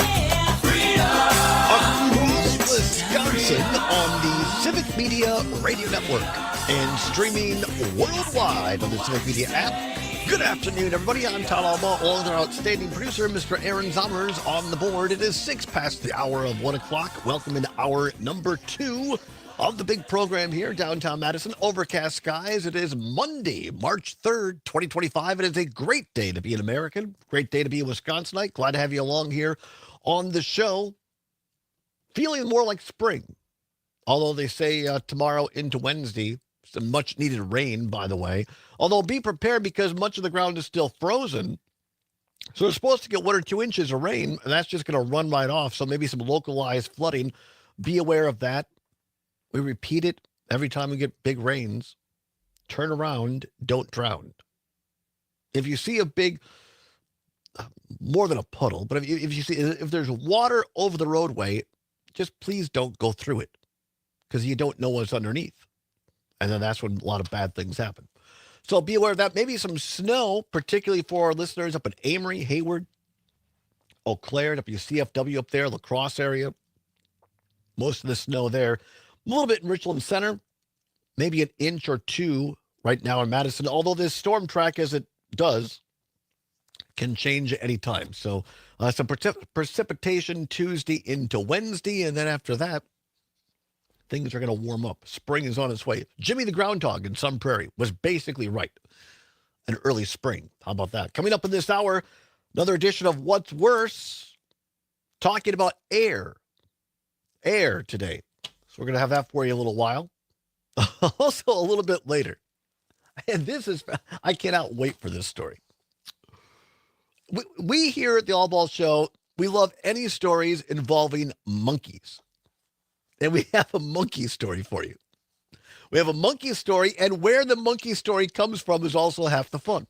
Across Wisconsin on the Civic Media Radio Network and streaming worldwide on the Civic Media app. Good afternoon, everybody. I'm Todd Allbaugh, along with our outstanding producer, Mr. Aaron Zommers, on the board. It is 6 past the hour of 1 o'clock. Welcome into hour number 2 of the big program here, downtown Madison. Overcast skies. It is Monday, March 3rd, 2025. It is a great day to be an American. Great day to be a Wisconsinite. Glad to have you along here on the show. Feeling more like spring. Although they say tomorrow into Wednesday, some much needed rain, by the way. Although be prepared because much of the ground is still frozen. So we're supposed to get 1 or 2 inches of rain, and that's just going to run right off. So maybe some localized flooding. Be aware of that. We repeat it every time we get big rains. Turn around, don't drown. If you see a big, more than a puddle, but if there's water over the roadway, just please don't go through it because you don't know what's underneath. And then that's when a lot of bad things happen. So be aware of that. Maybe some snow, particularly for our listeners up in Amory, Hayward, Eau Claire, WCFW up there, La Crosse area. Most of the snow there. A little bit in Richland Center. Maybe an inch or 2 right now in Madison. Although this storm track, as it does, can change at any time. So some precipitation Tuesday into Wednesday. And then after that, things are going to warm up. Spring is on its way. Jimmy the Groundhog in Sun Prairie was basically right. An early spring. How about that? Coming up in this hour, another edition of What's Worse, talking about air. Air today. So we're going to have that for you a little while. Also a little bit later. And I cannot wait for this story. We here at the Allbaugh Show, we love any stories involving monkeys. And we have a monkey story for you. We have a monkey story, and where the monkey story comes from is also half the fun.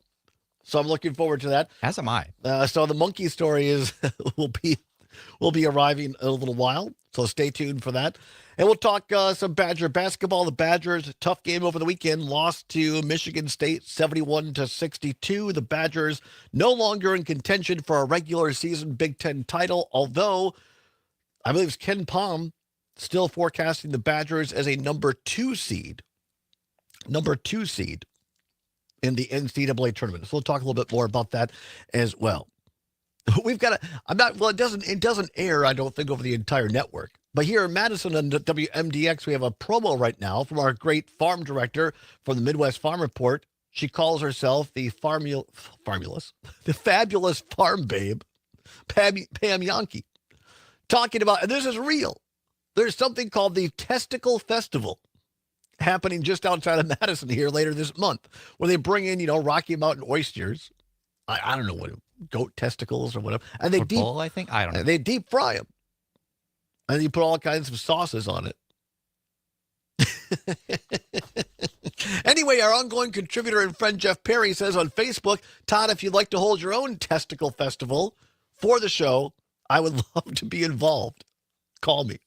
So I'm looking forward to that. As am I. So the monkey story will be arriving in a little while. So stay tuned for that. And we'll talk some Badger basketball. The Badgers, tough game over the weekend, lost to Michigan State 71-62. The Badgers no longer in contention for a regular season Big Ten title, although I believe it's Ken Palm still forecasting the Badgers as a number 2 seed in the NCAA tournament. So we'll talk a little bit more about that as well. We've got it doesn't air, I don't think, over the entire network. But here in Madison on WMDX, we have a promo right now from our great farm director from the Midwest Farm Report. She calls herself the fabulous farm babe, Pam Yankee. Talking about, and this is real. There's something called the Testicle Festival happening just outside of Madison here later this month, where they bring in, Rocky Mountain oysters. I don't know what, goat testicles or whatever. And they I think. I don't know. They deep fry them. And you put all kinds of sauces on it. Anyway, our ongoing contributor and friend Jeff Perry says on Facebook, Todd, if you'd like to hold your own testicle festival for the show, I would love to be involved. Call me.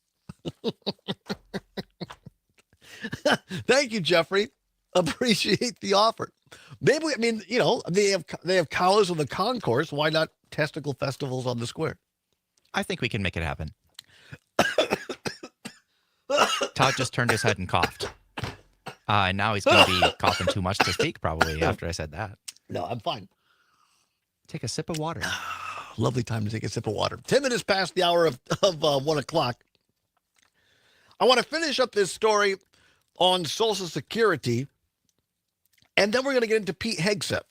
Thank you, Jeffrey. Appreciate the offer. Maybe, I mean, you know, they have cows on the concourse. Why not testicle festivals on the square? I think we can make it happen. Todd just turned his head and coughed. And now he's going to be coughing too much to speak, probably, after I said that. No, I'm fine. Take a sip of water. Lovely time to take a sip of water. 10 minutes past the hour of 1 o'clock. I want to finish up this story on Social Security, and then we're going to get into Pete Hegseth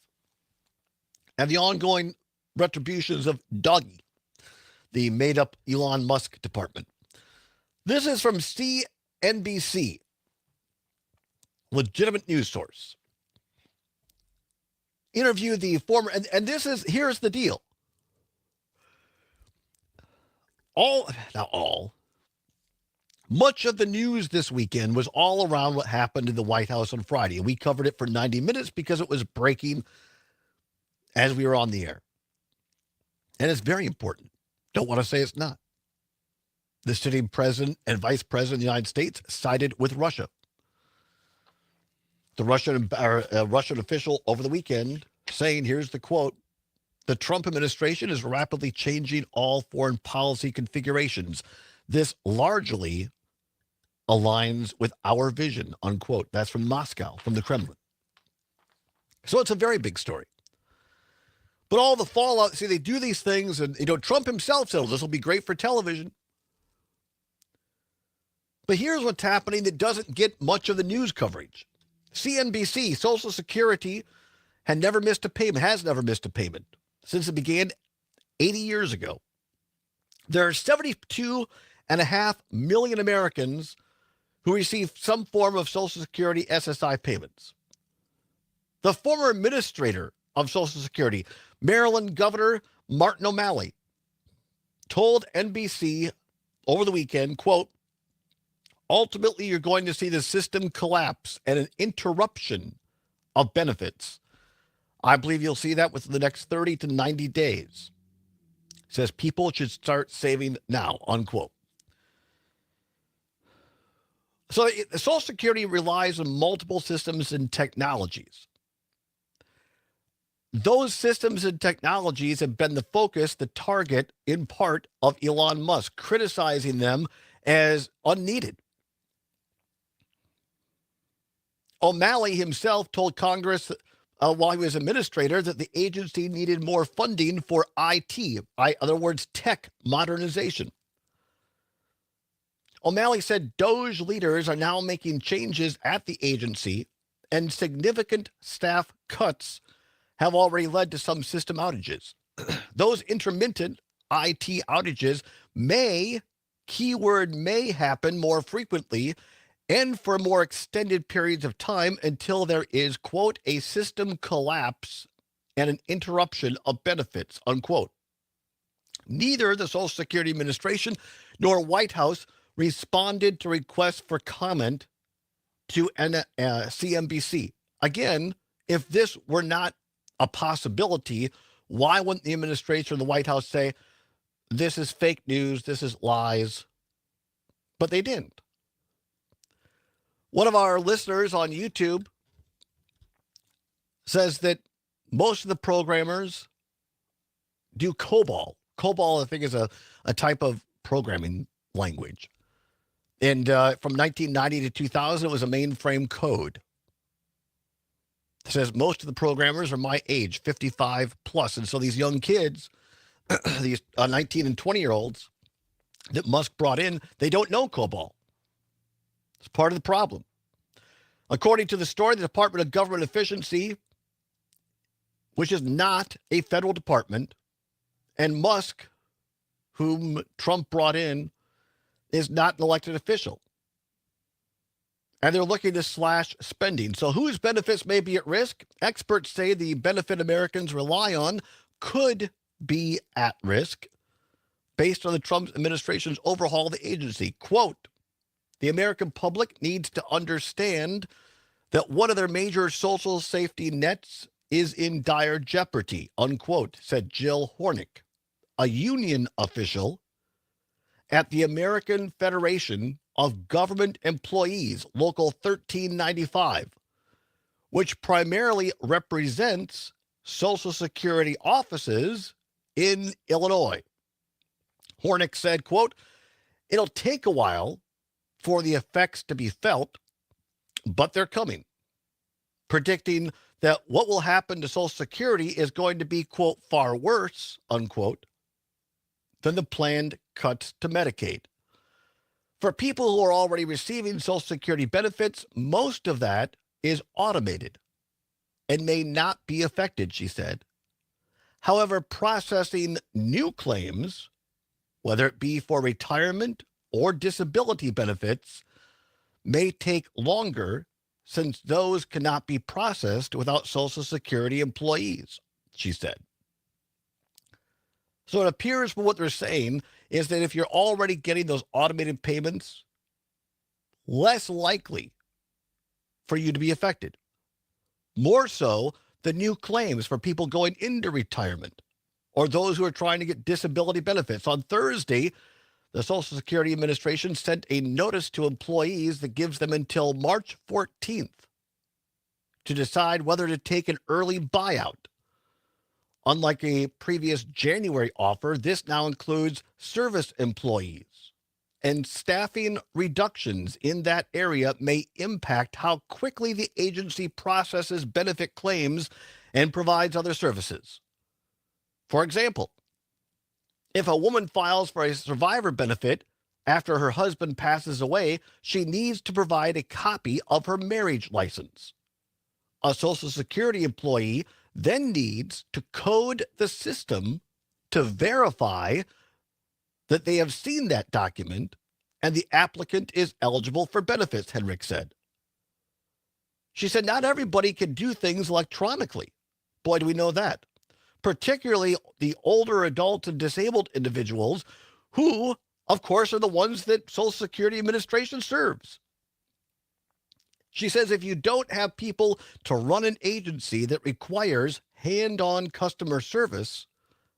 and the ongoing retributions of Doggy, the made-up Elon Musk department. This is from CNBC, legitimate news source. Interviewed the former, and here's the deal. Much of the news this weekend was all around what happened in the White House on Friday. And we covered it for 90 minutes because it was breaking as we were on the air. And it's very important. Don't want to say it's not. The sitting president and vice president of the United States sided with Russia. The Russian official over the weekend saying, here's the quote, the Trump administration is rapidly changing all foreign policy configurations. This largely aligns with our vision, unquote. That's from Moscow, from the Kremlin. So it's a very big story. But all the fallout, see, they do these things, and, you know, Trump himself said, this will be great for television. But here's what's happening that doesn't get much of the news coverage. CNBC, Social Security has never missed a payment since it began 80 years ago. There are 72.5 million Americans who receive some form of Social Security SSI payments. The former administrator of Social Security, Maryland Governor Martin O'Malley, told NBC over the weekend, quote, ultimately, you're going to see the system collapse and an interruption of benefits. I believe you'll see that within the next 30 to 90 days. Says people should start saving now, unquote. So Social Security relies on multiple systems and technologies. Those systems and technologies have been the focus, the target, in part, of Elon Musk, criticizing them as unneeded. O'Malley himself told Congress while he was administrator that the agency needed more funding for IT, in other words, tech modernization. O'Malley said Doge leaders are now making changes at the agency, and significant staff cuts have already led to some system outages. Those intermittent IT outages may, keyword may, happen more frequently and for more extended periods of time until there is, quote, a system collapse and an interruption of benefits, unquote. Neither the Social Security Administration nor White House responded to requests for comment to CNBC. Again, if this were not a possibility, why wouldn't the administration or the White House say, this is fake news, this is lies? But they didn't. One of our listeners on YouTube says that most of the programmers do COBOL. COBOL, I think, is a type of programming language. And from 1990 to 2000, it was a mainframe code. It says most of the programmers are my age, 55 plus. And so these young kids, these 19 and 20-year-olds that Musk brought in, they don't know COBOL. It's part of the problem. According to the story, the Department of Government Efficiency, which is not a federal department, and Musk, whom Trump brought in, is not an elected official. And they're looking to slash spending. So whose benefits may be at risk? Experts say the benefit Americans rely on could be at risk based on the Trump administration's overhaul of the agency. Quote, The American public needs to understand that one of their major social safety nets is in dire jeopardy, unquote, said Jill Hornick, a union official at the American Federation of Government Employees, Local 1395, which primarily represents Social Security offices in Illinois. Hornick said, quote, "It'll take a while for the effects to be felt, but they're coming," predicting that what will happen to Social Security is going to be, quote, "far worse," unquote, than the planned cuts to Medicaid. For people who are already receiving Social Security benefits, most of that is automated and may not be affected, she said. However, processing new claims, whether it be for retirement or disability benefits, may take longer since those cannot be processed without Social Security employees, she said. So it appears from what they're saying is that if you're already getting those automated payments, less likely for you to be affected. More so, the new claims for people going into retirement or those who are trying to get disability benefits. On Thursday, the Social Security Administration sent a notice to employees that gives them until March 14th to decide whether to take an early buyout. Unlike a previous January offer, this now includes service employees, and staffing reductions in that area may impact how quickly the agency processes benefit claims and provides other services. For example, if a woman files for a survivor benefit after her husband passes away, she needs to provide a copy of her marriage license. A Social Security employee then needs to code the system to verify that they have seen that document and the applicant is eligible for benefits, Henrik said. She said, not everybody can do things electronically. Boy, do we know that. Particularly the older adults and disabled individuals who, of course, are the ones that Social Security Administration serves. She says if you don't have people to run an agency that requires hand-on customer service,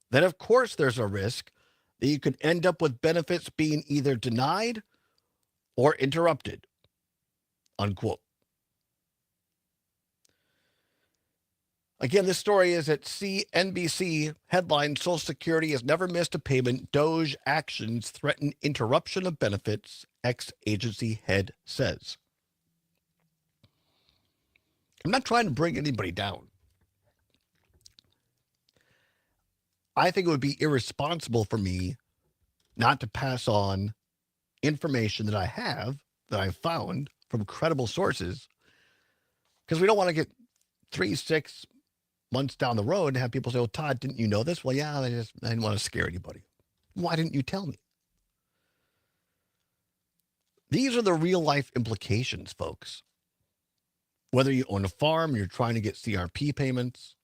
then of course there's a risk that you could end up with benefits being either denied or interrupted, unquote. Again, this story is at CNBC. Headline, Social Security has never missed a payment. DOJ actions threaten interruption of benefits, ex-agency head says. I'm not trying to bring anybody down. I think it would be irresponsible for me not to pass on information that I found from credible sources, because we don't want to get 3-6 months down the road and have people say, "Oh, Todd, didn't you know this?" Well, yeah, I didn't want to scare anybody. Why didn't you tell me? These are the real life implications, folks. Whether you own a farm and you're trying to get CRP payments,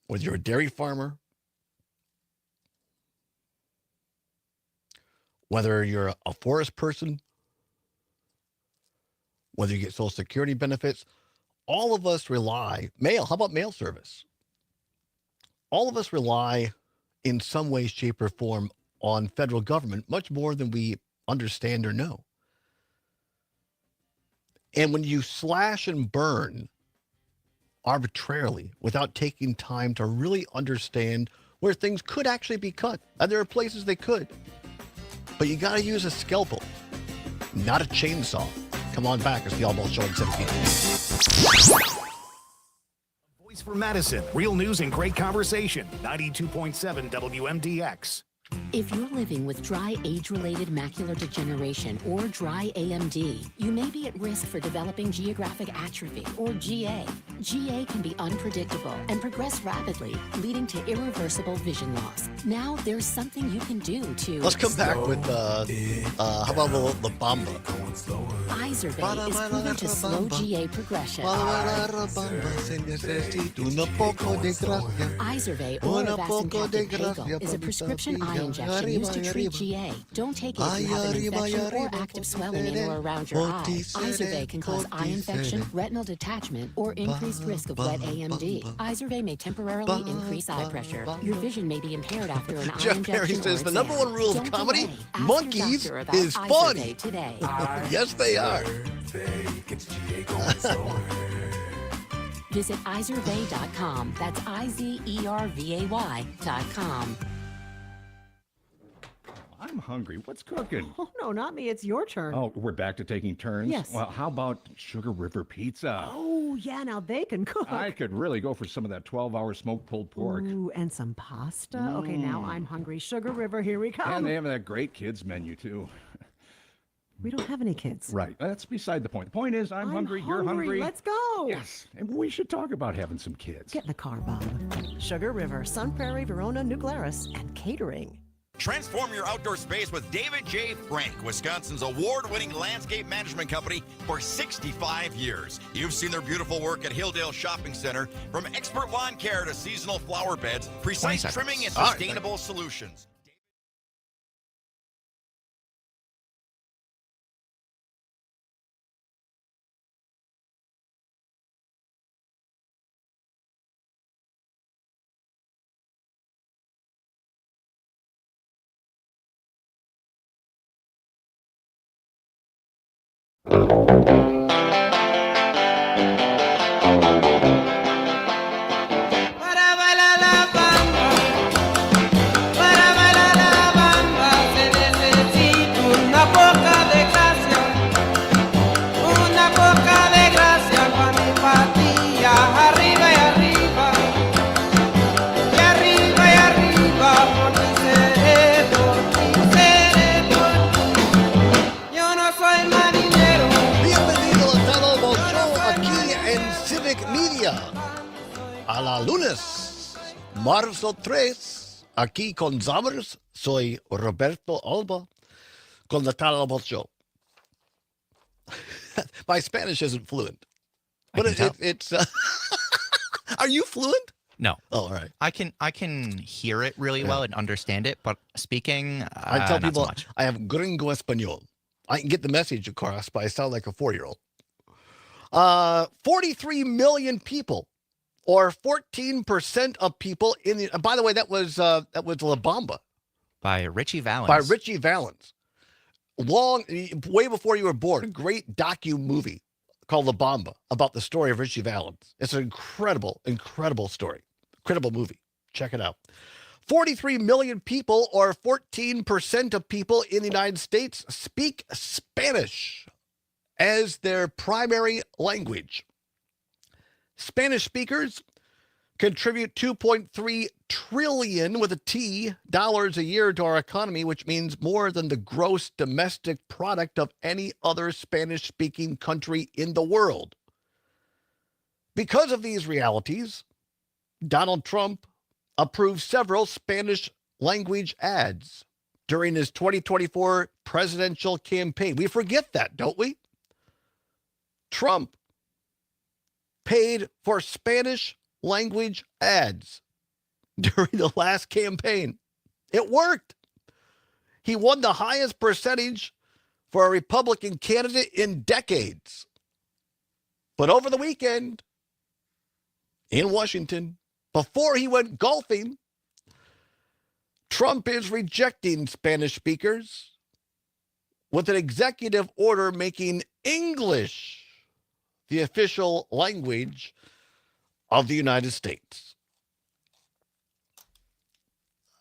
whether you're a dairy farmer, whether you're a forest person, whether you get Social Security benefits, all of us rely, mail, how about mail service? All of us rely in some way, shape, or form on federal government much more than we understand or know. And when you slash and burn arbitrarily without taking time to really understand where things could actually be cut, and there are places they could, but you got to use a scalpel, not a chainsaw. Come on back. It's the Allbaugh Show in 17. Voice for Madison. Real news and great conversation. 92.7 WMDX. If you're living with dry age-related macular degeneration or dry AMD, you may be at risk for developing geographic atrophy or GA. GA can be unpredictable and progress rapidly, leading to irreversible vision loss. Now there's something you can do to... Let's come back with, how about La Bamba? Izervay is proven to slow GA progression. Izervay or avastin captain Pagel is a prescription eye injection used to treat GA. Don't take it if you have an infection or active swelling in or around your eye. Izervay can cause eye infection, retinal detachment, or increased risk of wet AMD. Izervay may temporarily increase eye pressure. Your vision may be impaired after an eye Jeff injection. Perry says the number one rule of comedy, delay. Ask monkeys, your doctor about is Izervay fun. today. Yes, they are. Visit Izervay.com. That's IZERVAY.com. I'm hungry. What's cooking? Oh, no, not me. It's your turn. Oh, we're back to taking turns? Yes. Well, how about Sugar River Pizza? Oh, yeah, now they can cook. I could really go for some of that 12-hour smoked pulled pork. Ooh, and some pasta. Okay, now I'm hungry. Sugar River, here we come. And they have that great kids menu, too. We don't have any kids. Right. That's beside the point. The point is, I'm hungry, you're hungry. Let's go. Yes. And we should talk about having some kids. Get in the car, Bob. Sugar River, Sun Prairie, Verona, New Glarus, and catering. Transform your outdoor space with David J. Frank, Wisconsin's award-winning landscape management company for 65 years. You've seen their beautiful work at Hilldale Shopping Center, from expert lawn care to seasonal flower beds, precise trimming and sustainable solutions. Para bailar la bamba, se necesita una poca de gracia para mi patilla, arriba y arriba, por mi cerebro, yo no soy marinero. Bienvenido a Todd Allbaugh Show aquí en Civic Media. A la lunes, marzo 3, aquí con Zamers, soy Roberto Alba, con the Todd Allbaugh Show. My Spanish isn't fluent, but it's. Are you fluent? No. Oh, all right. I can hear it really well and understand it, but speaking, I tell not people so much. I have gringo español. I can get the message across, but I sound like a 4-year-old. 43 million people, or 14% of people in the. By the way, that was La Bamba By Richie Valens. by Richie Valens. Way before you were born, a great docu-movie called La Bamba about the story of Richie Valens. It's an incredible, incredible story. Incredible movie. Check it out. 43 million people, or 14% of people in the United States, speak Spanish as their primary language. Spanish speakers contribute 2.3 trillion with a T dollars a year to our economy, which means more than the gross domestic product of any other Spanish-speaking country in the world. Because of these realities, Donald Trump approved several Spanish language ads during his 2024 presidential campaign. We forget that, don't we? Trump paid for Spanish language ads during the last campaign. It worked. He won the highest percentage for a Republican candidate in decades. But over the weekend in Washington, before he went golfing, Trump is rejecting Spanish speakers with an executive order making English the official language of the United States.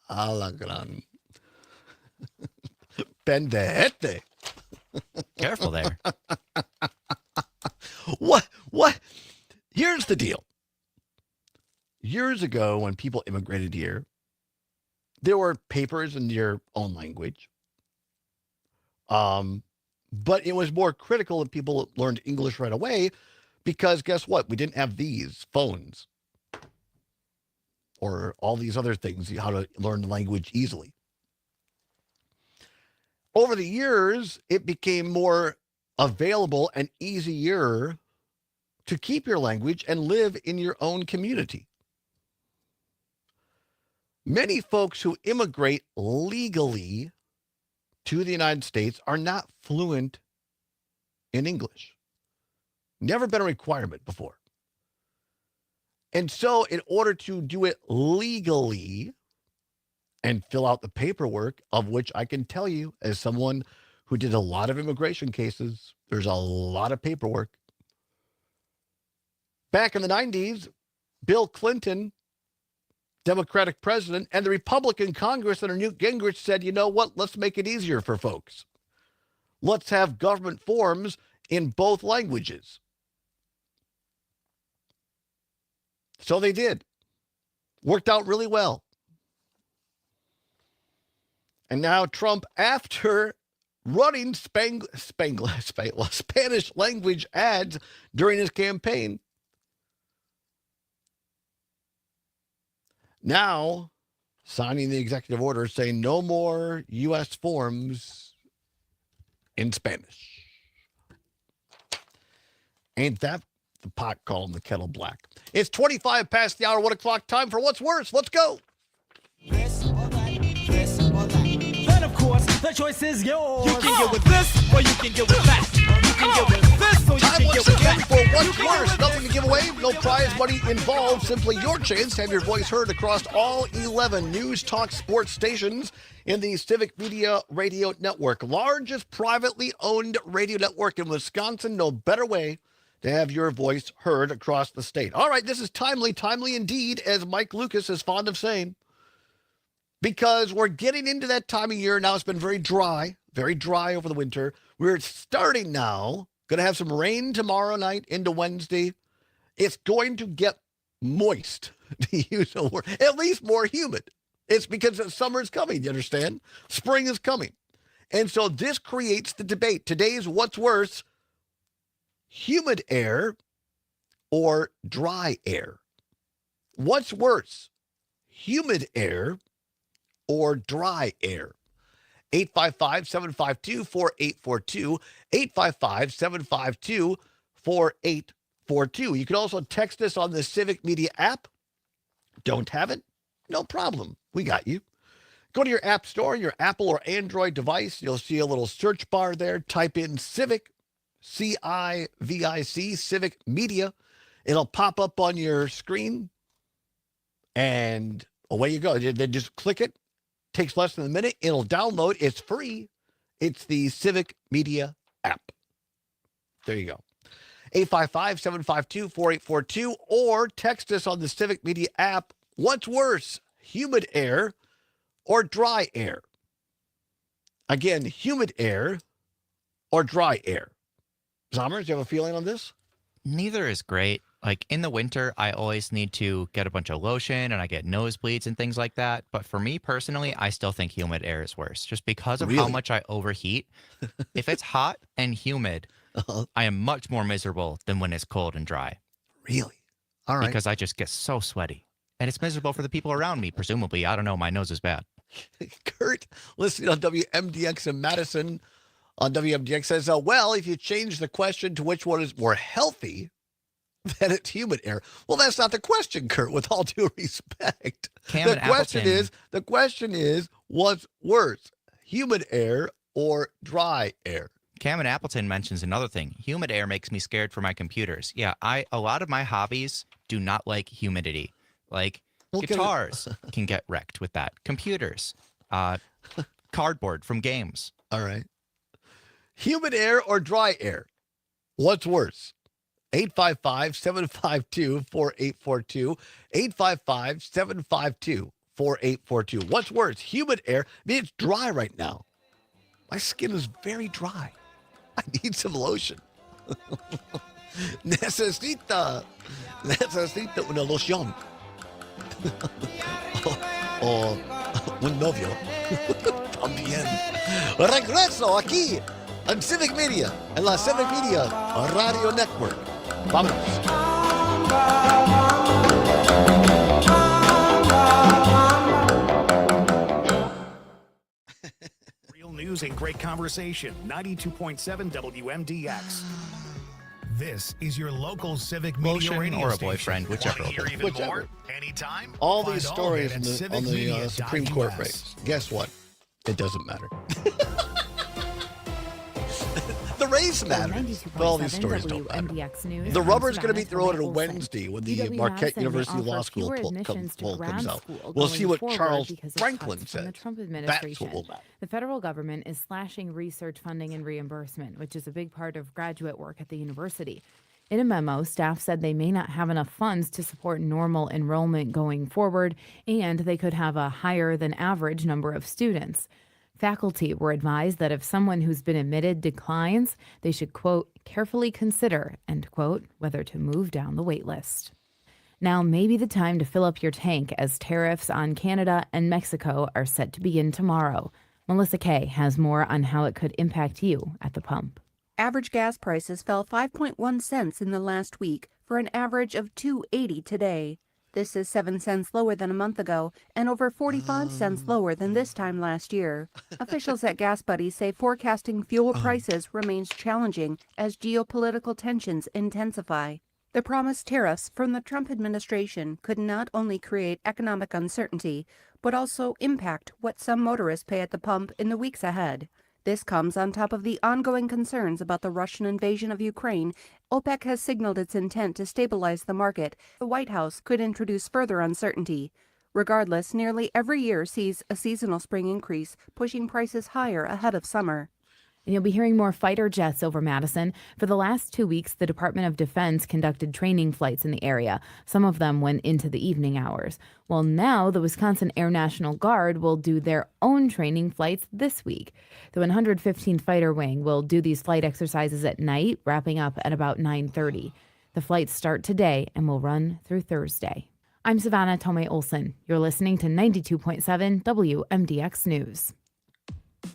A la gran pendejete. Careful there. What? Here's the deal. Years ago, when people immigrated here, there were papers in your own language. But it was more critical that people learned English right away, because guess what? We didn't have these phones or all these other things, how to learn the language easily. Over the years, it became more available and easier to keep your language and live in your own community. Many folks who immigrate legally to the United States are not fluent in English. Never been a requirement before. And so in order to do it legally and fill out the paperwork, of which I can tell you as someone who did a lot of immigration cases, there's a lot of paperwork. Back in the 90s, Bill Clinton, Democratic president, and the Republican Congress under Newt Gingrich said, you know what, let's make it easier for folks. Let's have government forms in both languages. So they did. Worked out really well. And now Trump, after running Spanish language ads during his campaign, now signing the executive order saying no more U.S. forms in Spanish. Ain't that the pot calling the kettle black? It's 25 past the hour, 1 o'clock, time for What's Worse. Let's go. This or that, this or that. Then, of course, the choice is yours. You can get with this, or you can get with that. You can get with this, or you Time can once get with again that. for What's Worse. Nothing to give away, no prize money involved. Simply your chance to have your voice heard across all 11 news, talk, sports stations in the Civic Media Radio Network. Largest privately owned radio network in Wisconsin. No better way to have your voice heard across the state. All right, this is timely indeed, as Mike Lucas is fond of saying, because we're getting into that time of year now. It's been very dry over the winter. We're starting now. Going to have some rain tomorrow night into Wednesday. It's going to get moist, to use a word, at least more humid. It's because the summer's coming, you understand? Spring is coming. And so this creates the debate. Today's What's Worse, humid air or dry air? What's worse, humid air or dry air? 855-752-4842, 855-752-4842. You can also text us on the Civic Media app. Don't have it? No problem. We got you. Go to your app store, your Apple or Android device. You'll see a little search bar there. Type in Civic, C-I-V-I-C, Civic Media. It'll pop up on your screen, and away you go. Then just click it. Takes less than a minute. It'll download. It's free. It's the Civic Media app. There you go. 855-752-4842, or text us on the Civic Media app. What's worse, humid air or dry air? Again, humid air or dry air? Zommers, do you have a feeling on this? Neither is great. Like in the winter, I always need to get a bunch of lotion and I get nosebleeds and things like that. But for me personally, I still think humid air is worse just because of how much I overheat. If it's hot and humid, I am much more miserable than when it's cold and dry. Really? All right. Because I just get so sweaty. And it's miserable for the people around me, presumably. I don't know. My nose is bad. Kurt, listening on WMDX in Madison on WMDX says, well, if you change the question to which one is more healthy, then it's humid air. Well, that's not the question, Kurt, with all due respect. The question is, what's worse, humid air or dry air? Cam and Appleton mentions another thing. Humid air makes me scared for my computers. Yeah, a lot of my hobbies do not like humidity. Like guitars can get wrecked with that. Computers, cardboard from games. All right. Humid air or dry air? What's worse? 855-752-4842. 855-752-4842. What's worse? Humid air. I mean, it's dry right now. My skin is very dry. I need some lotion. Necesita una loción. O un novio. También. Regreso aquí en Civic Media, en la Civic Media Radio Network. Vámonos. Real news and great conversation. 92.7 WMDX. This is your local Civic Media Lotion radio or a station. boyfriend, whichever. Want to hear even Whichever. more? Anytime? All Find these of stories it on at the Supreme Court civicmedia.us. race. Guess what? It doesn't matter. The race matters, but all these stories don't matter. WMDX News. The I'm rubber's going to be Savannah thrown on Tomei-Olson. Wednesday when the UW Marquette Madison may University Law offer School fewer poll admissions to comes grad out. school We'll going see what forward Charles because of Franklin cuts from says. the Trump That's administration. what will matter. The federal government is slashing research funding and reimbursement, which is a big part of graduate work at the university. In a memo, staff said they may not have enough funds to support normal enrollment going forward, and they could have a higher than average number of students. Faculty were advised that if someone who's been admitted declines, they should, quote, carefully consider, end quote, whether to move down the wait list. Now may be the time to fill up your tank as tariffs on Canada and Mexico are set to begin tomorrow. Melissa Kay has more on how it could impact you at the pump. Average gas prices fell 5.1 cents in the last week for an average of $2.80 today. This is 7 cents lower than a month ago and over 45 cents lower than this time last year. Officials at Gas Buddies say forecasting fuel prices remains challenging as geopolitical tensions intensify. The promised tariffs from the Trump administration could not only create economic uncertainty, but also impact what some motorists pay at the pump in the weeks ahead. This comes on top of the ongoing concerns about the Russian invasion of Ukraine. OPEC has signaled its intent to stabilize the market. The White House could introduce further uncertainty. Regardless, nearly every year sees a seasonal spring increase, pushing prices higher ahead of summer. And you'll be hearing more fighter jets over Madison. For the last 2 weeks, the Department of Defense conducted training flights in the area. Some of them went into the evening hours. Well, now the Wisconsin Air National Guard will do their own training flights this week. The 115th Fighter Wing will do these flight exercises at night, wrapping up at about 9:30. The flights start today and will run through Thursday. I'm Savannah Tomei-Olson. You're listening to 92.7 WMDX News.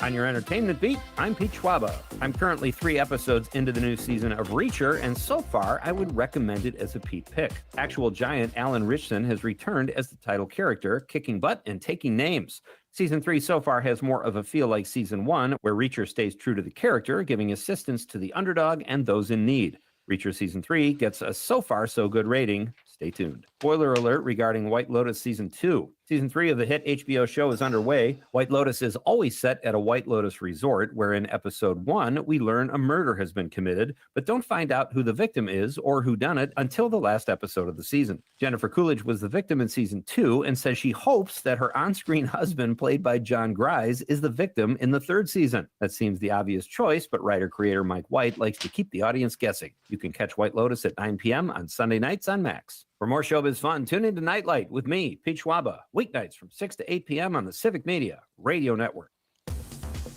On your entertainment beat, I'm Pete Schwaba. I'm currently 3 episodes into the new season of Reacher, and so far, I would recommend it as a Pete pick. Actual giant Alan Ritchson has returned as the title character, kicking butt and taking names. Season 3 so far has more of a feel like Season 1, where Reacher stays true to the character, giving assistance to the underdog and those in need. Reacher Season 3 gets a so far so good rating. Stay tuned. Spoiler alert regarding White Lotus Season 2. Season 3 of the hit HBO show is underway. White Lotus is always set at a White Lotus resort, where in episode 1, we learn a murder has been committed, but don't find out who the victim is or who done it until the last episode of the season. Jennifer Coolidge was the victim in Season 2 and says she hopes that her on-screen husband, played by John Grise, is the victim in the 3rd season. That seems the obvious choice, but writer-creator Mike White likes to keep the audience guessing. You can catch White Lotus at 9 p.m. on Sunday nights on Max. For more showbiz fun, tune into Nightlight with me, Pete Schwaba, weeknights from 6 to 8 p.m. on the Civic Media Radio Network.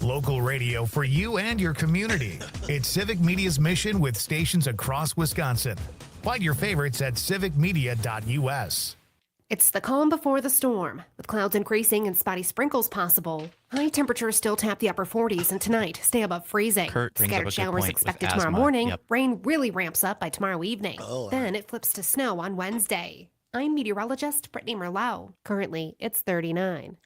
Local radio for you and your community. It's Civic Media's mission with stations across Wisconsin. Find your favorites at civicmedia.us. It's the calm before the storm, with clouds increasing and spotty sprinkles possible. High temperatures still tap the upper 40s, and tonight stay above freezing. Kurt brings up a Scattered good showers point expected with tomorrow asthma. morning. Yep. Rain really ramps up by tomorrow evening. Oh, Then it flips to snow on Wednesday. I'm meteorologist Brittany Merlot. Currently, it's 39.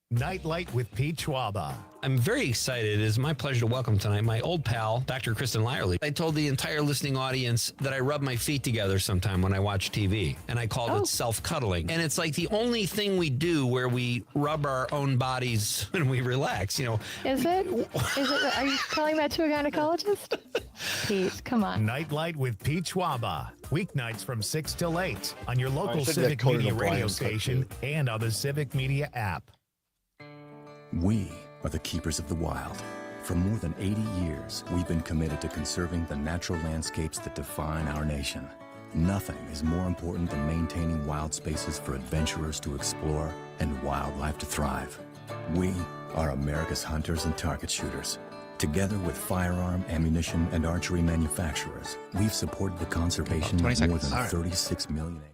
Nightlight with Pete Schwaba. I'm very excited. It is my pleasure to welcome tonight my old pal, Dr. Kristen Lyerly. I told the entire listening audience that I rub my feet together sometime when I watch TV, and I called it self-cuddling. And it's like the only thing we do where we rub our own bodies when we relax, you know. Is it? Are you telling that to a gynecologist? Pete, come on. Nightlight with Pete Schwaba. Weeknights from 6 till 8 on your local should Civic get Conan Media radio O'Brien's cut, station and on the Civic Media app. We are the keepers of the wild. For more than 80 years, we've been committed to conserving the natural landscapes that define our nation. Nothing is more important than maintaining wild spaces for adventurers to explore and wildlife to thrive. We are America's hunters and target shooters. Together with firearm, ammunition, and archery manufacturers, we've supported the conservation of more than 36 million acres.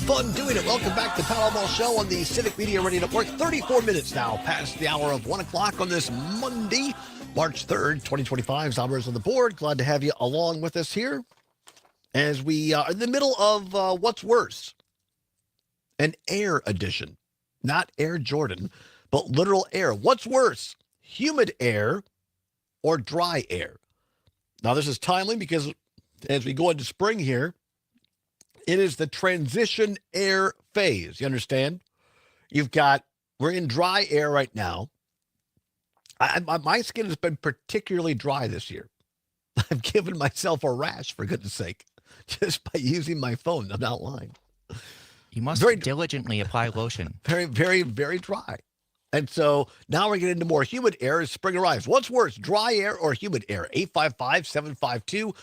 fun doing it. Welcome back to the Allbaugh Show on the Civic Media Radio Network. 34 minutes now past the hour of 1 o'clock on this Monday, March 3rd, 2025. Zombers on the board. Glad to have you along with us here as we are in the middle of What's Worse, an air edition. Not Air Jordan, but literal air. What's worse, humid air or dry air? Now, this is timely because as we go into spring here, it is the transition air phase. You understand? We're in dry air right now. My skin has been particularly dry this year. I've given myself a rash, for goodness sake, just by using my phone. I'm not lying. You must diligently apply lotion. Very, very, very dry. And so now we're getting into more humid air as spring arrives. What's worse, dry air or humid air? 855-752-4842,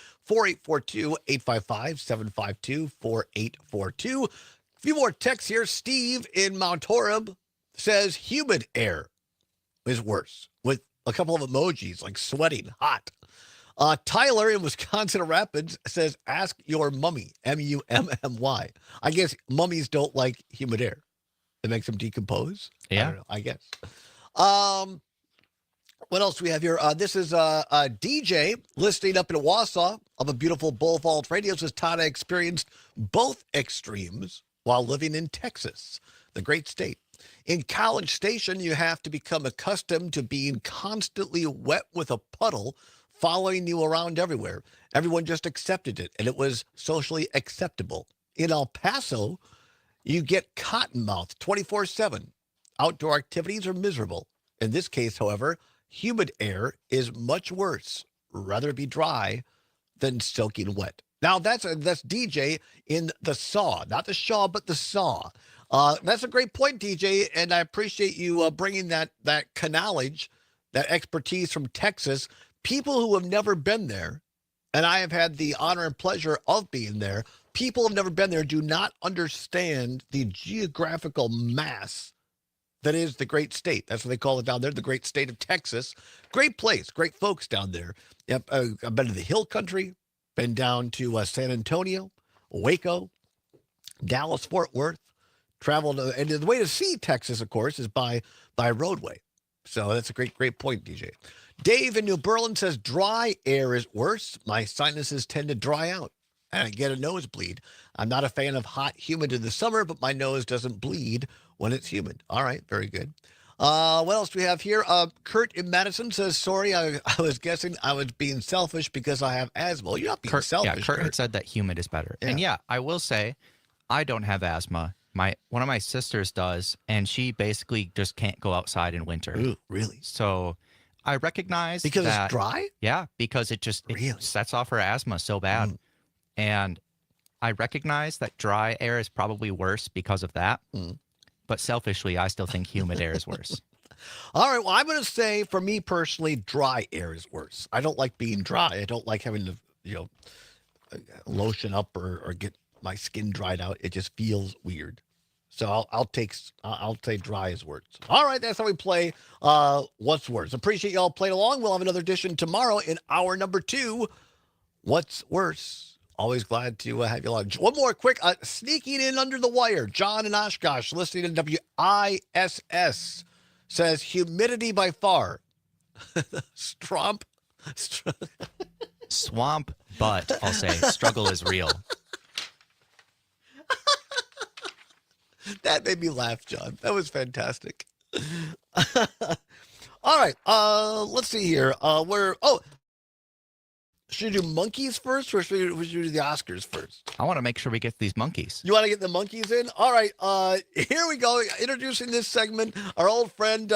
855-752-4842. A few more texts here. Steve in Mount Horeb says humid air is worse, with a couple of emojis like sweating, hot. Tyler in Wisconsin Rapids says, ask your mummy, M-U-M-M-Y. I guess mummies don't like humid air. It makes them decompose. Yeah. I don't know, I guess. What else do we have here? This is a DJ listening up in Wausau of a beautiful Bull Vault Radio. Says Todd experienced both extremes while living in Texas, the great state. In College Station, you have to become accustomed to being constantly wet with a puddle following you around everywhere. Everyone just accepted it, and it was socially acceptable. In El Paso, you get cottonmouth 24/7. Outdoor activities are miserable. In this case, however, humid air is much worse. Rather be dry than soaking wet. Now, that's DJ in the SAW, not the Shaw, but the SAW. That's a great point, DJ, and I appreciate you bringing that knowledge, that expertise from Texas. People who have never been there, and I have had the honor and pleasure of being there, people who have never been there do not understand the geographical mass that is the great state. That's what they call it down there, the great state of Texas. Great place, great folks down there. Yep, I've been to the Hill Country, been down to San Antonio, Waco, Dallas, Fort Worth, traveled, and the way to see Texas, of course, is by roadway. So that's a great point, DJ. Dave in New Berlin says dry air is worse. My sinuses tend to dry out and I get a nosebleed. I'm not a fan of hot, humid in the summer, but my nose doesn't bleed when it's humid. All right, very good. What else do we have here? Kurt in Madison says, sorry, I was guessing I was being selfish because I have asthma. Well, you're not being selfish. Yeah, Kurt had said that humid is better. Yeah. And yeah, I will say I don't have asthma. One of my sisters does, and she basically just can't go outside in winter. Ooh, really? So I recognize because it's dry? Yeah, because it sets off her asthma so bad. And I recognize that dry air is probably worse because of that. But selfishly, I still think humid air is worse. All right, well, I'm going to say, for me personally, dry air is worse. I don't like being dry. I don't like having to, lotion up or get my skin dried out. It just feels weird. So I'll say dry is worse. All right, that's how we play What's Worse. Appreciate y'all playing along. We'll have another edition tomorrow in hour number 2. What's Worse? Always glad to have you along. One more quick, sneaking in under the wire. John in Oshkosh, listening to WISS, says humidity by far. Swamp, but I'll say struggle is real. That made me laugh, John. That was fantastic. All right, let's see here. Should we do monkeys first, or should we do the Oscars first? I want to make sure we get these monkeys. You want to get the monkeys in? All right, here we go. Introducing this segment, our old friend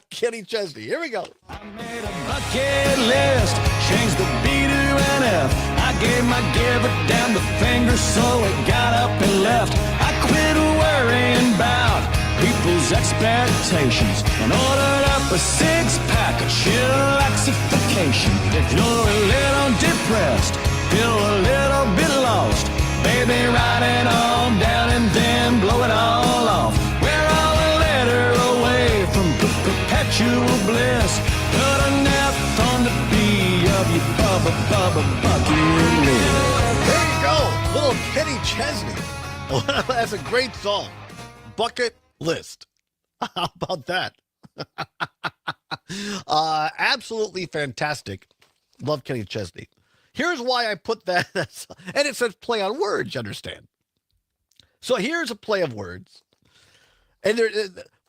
Kenny Chesney. Here we go. I made a bucket list, changed the B to an F. I gave my give it down the finger, so it got up and left. I quit worrying about people's expectations and ordered up a 6-pack of chillaxification. If you're a little depressed, feel a little bit lost, baby, write it all down and then blow it all off. We're all a letter away from perpetual bliss. Put an F on the B of your bucket list. There you go, little Kenny Chesney. That's a great song. Bucket List. How about that? Absolutely fantastic. Love Kenny Chesney. Here's why I put that. And it says play on words, you understand. So here's a play of words. And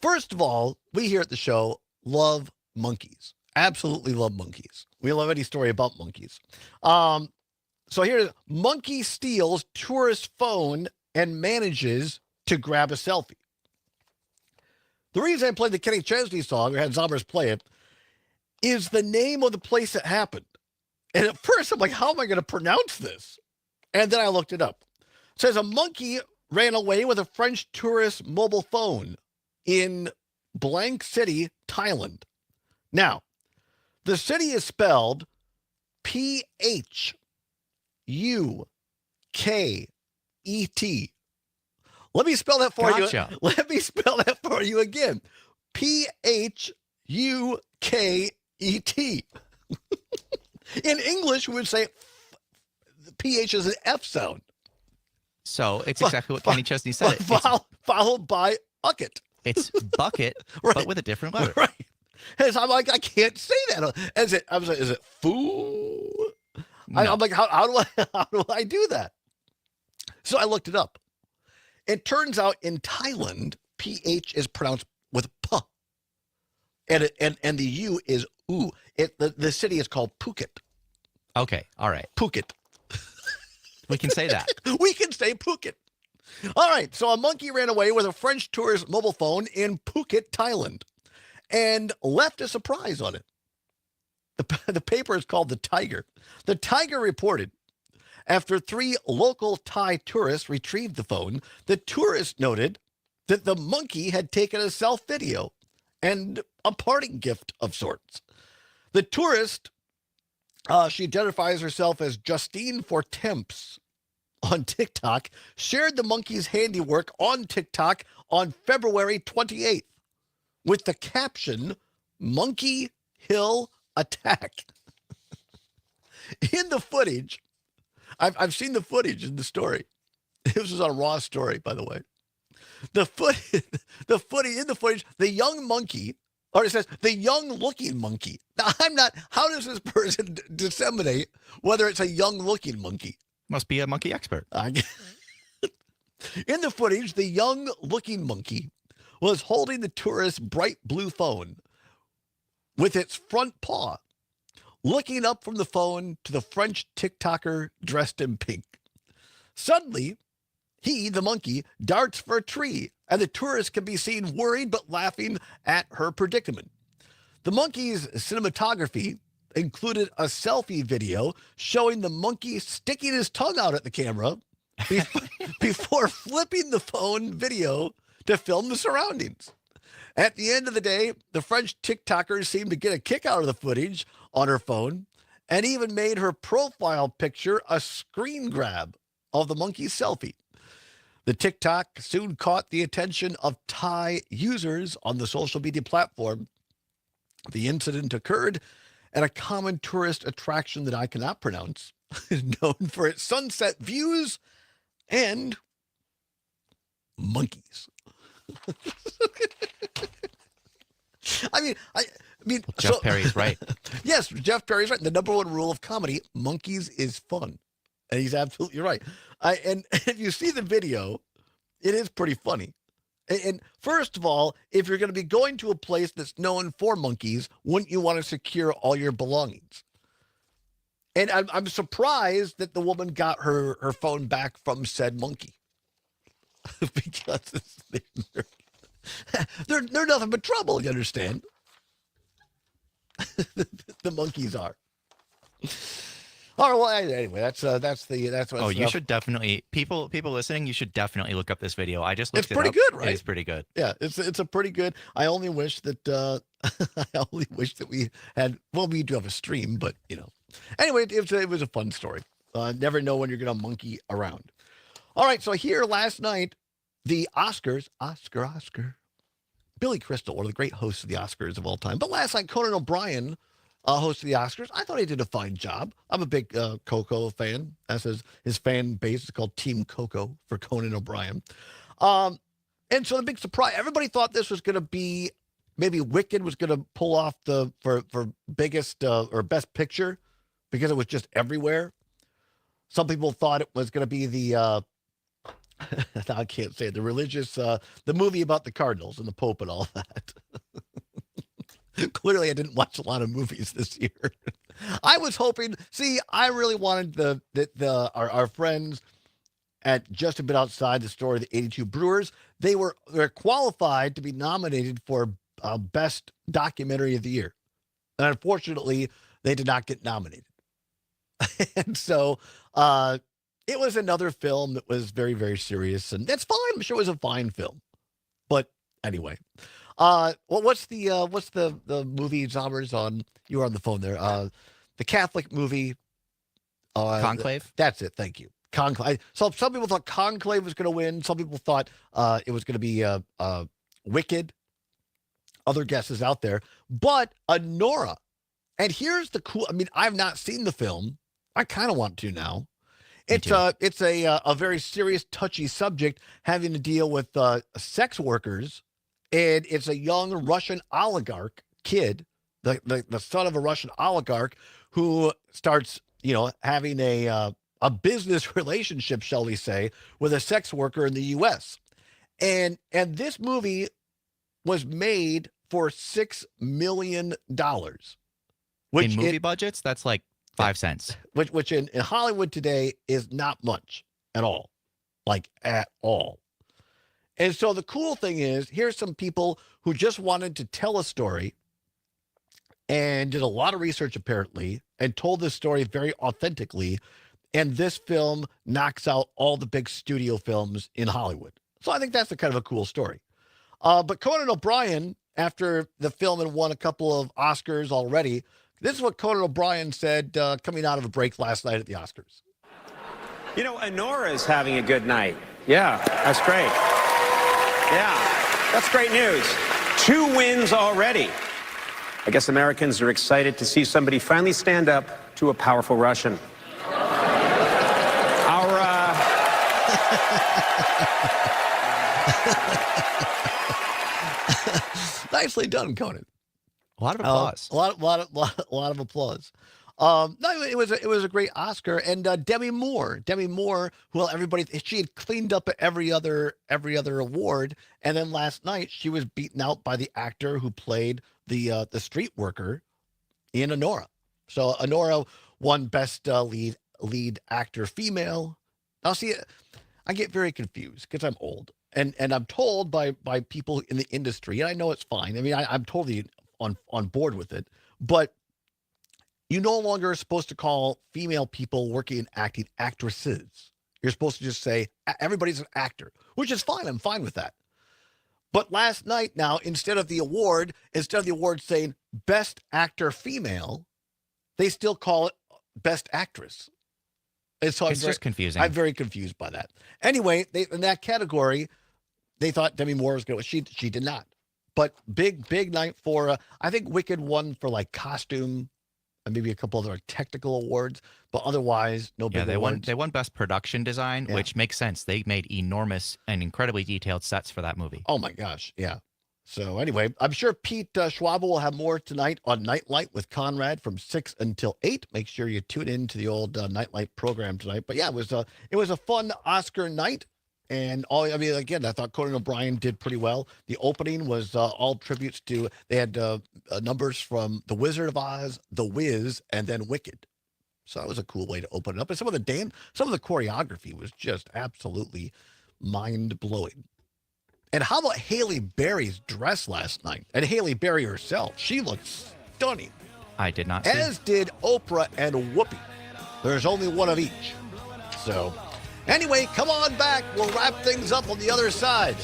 first of all, we here at the show love monkeys. Absolutely love monkeys. We love any story about monkeys. So here's monkey steals tourist phone and manages to grab a selfie. The reason I played the Kenny Chesney song, or had Zombers play it, is the name of the place it happened. And at first, I'm like, how am I going to pronounce this? And then I looked it up. It says a monkey ran away with a French tourist mobile phone in blank city, Thailand. Now, the city is spelled P-H-U-K-E-T. Let me spell that for you. Let me spell that for you again. P-H-U-K-E-T. In English, we would say the PH is an F sound. So it's exactly what Kenny Chesney said. Followed by bucket. It's bucket, right. But with a different letter. Right. And so I'm like, I can't say that. Is it foo? No. I'm like, how do I do that? So I looked it up. It turns out in Thailand, PH is pronounced with P. And the U is U. The city is called Phuket. Okay, all right. Phuket. We can say that. We can say Phuket. All right, so a monkey ran away with a French tourist mobile phone in Phuket, Thailand, and left a surprise on it. The paper is called The Tiger. The Tiger reported, after 3 local Thai tourists retrieved the phone, the tourist noted that the monkey had taken a self-video and a parting gift of sorts. The tourist, she identifies herself as Justine Fortemps on TikTok, shared the monkey's handiwork on TikTok on February 28th with the caption, Monkey Hill Attack. In the footage, I've seen the footage in the story. This was on a Raw story, by the way. In the footage, the young monkey, or it says the young-looking monkey. Now, how does this person disseminate whether it's a young-looking monkey? Must be a monkey expert. In the footage, the young-looking monkey was holding the tourist's bright blue phone with its front paw, looking up from the phone to the French TikToker dressed in pink. Suddenly, he, the monkey, darts for a tree, and the tourist can be seen worried but laughing at her predicament. The monkey's cinematography included a selfie video showing the monkey sticking his tongue out at the camera before flipping the phone video to film the surroundings. At the end of the day, the French TikToker seemed to get a kick out of the footage on her phone and even made her profile picture a screen grab of the monkey's selfie. The TikTok soon caught the attention of Thai users on the social media platform. The incident occurred at a common tourist attraction that I cannot pronounce, known for its sunset views and monkeys. I mean, Jeff Perry's right. Yes, Jeff Perry's right. The number one rule of comedy: monkeys is fun, and he's absolutely right. And if you see the video, it is pretty funny. And first of all, if you're going to be going to a place that's known for monkeys, wouldn't you want to secure all your belongings? And I'm surprised that the woman got her phone back from said monkey. Because they're nothing but trouble, you understand? The monkeys are. All right, well, anyway, that's what. Oh, you should definitely people listening. You should definitely look up this video. I just looked It's pretty it up. good, right? It is pretty good. Yeah, it's a pretty good. I only wish that we had. Well, we do have a stream, but Anyway, it was a fun story. Never know when you're gonna monkey around. All right, so here last night, the Oscars, Oscar. Billy Crystal, one of the great hosts of the Oscars of all time. But last night, Conan O'Brien host of the Oscars. I thought he did a fine job. I'm a big Coco fan. As his fan base is called Team Coco for Conan O'Brien. And so the big surprise, everybody thought this was going to be, maybe Wicked was going to pull off for biggest or best picture because it was just everywhere. Some people thought it was going to be the, I can't say it, the religious, the movie about the Cardinals and the Pope and all that. Clearly, I didn't watch a lot of movies this year. I was hoping, I really wanted our friends at Just a Bit Outside the Story of the 82 Brewers. They're qualified to be nominated for Best Documentary of the Year. And unfortunately, they did not get nominated. And so it was another film that was very, very serious. And that's fine. I'm sure it was a fine film. But anyway, what's the movie genres on? You were on the phone there. The Catholic movie. Conclave? That's it. Thank you. Conclave. So some people thought Conclave was going to win. Some people thought it was going to be Wicked. Other guesses out there. But Nora. And here's the cool, I've not seen the film. I kind of want to now. It's a very serious, touchy subject having to deal with sex workers. And it's a young Russian oligarch kid, the son of a Russian oligarch who starts, having a business relationship, shall we say, with a sex worker in the U.S. And this movie was made for $6 million. In movie budgets, that's like 5 cents. Which in Hollywood today is not much at all. Like at all. And so the cool thing is, here's some people who just wanted to tell a story and did a lot of research apparently and told this story very authentically. And this film knocks out all the big studio films in Hollywood. So I think that's a kind of a cool story. But Conan O'Brien, after the film had won a couple of Oscars already, this is what Conan O'Brien said coming out of a break last night at the Oscars. Honora's having a good night. Yeah, that's great. Yeah, that's great news. 2 wins already. I guess Americans are excited to see somebody finally stand up to a powerful Russian. Nicely done, Conan. A lot of applause. A lot of applause. No, it was a great Oscar. And Demi Moore, she had cleaned up every other award, and then last night she was beaten out by the actor who played the street worker in Honora. So Honora won Best Lead Actor Female. Now, see, I get very confused because I'm old, and I'm told by people in the industry, and I know it's fine. I'm totally on board with it, but you no longer are supposed to call female people working in acting actresses. You're supposed to just say everybody's an actor, which is fine. I'm fine with that. But last night now, instead of the award saying Best Actor Female, they still call it Best Actress. And so it's just confusing. I'm very confused by that. Anyway, in that category, they thought Demi Moore was going to. She did not. But big night for. I think Wicked won for like costume, and maybe a couple other technical awards. But otherwise, no big awards. They won Best Production Design, which makes sense. They made enormous and incredibly detailed sets for that movie. Oh my gosh, yeah. So anyway, I'm sure Pete Schwab will have more tonight on Nightlight with Conrad from 6 until 8. Make sure you tune in to the old Nightlight program tonight. But yeah, it was a fun Oscar night. And again, I thought Conan O'Brien did pretty well. The opening was all tributes to, they had numbers from The Wizard of Oz, The Wiz, and then Wicked. So that was a cool way to open it up. And some of the choreography was just absolutely mind-blowing. And how about Halle Berry's dress last night? And Halle Berry herself, she looked stunning. I did not see. As did Oprah and Whoopi. There's only one of each. So anyway, come on back. We'll wrap things up on the other side.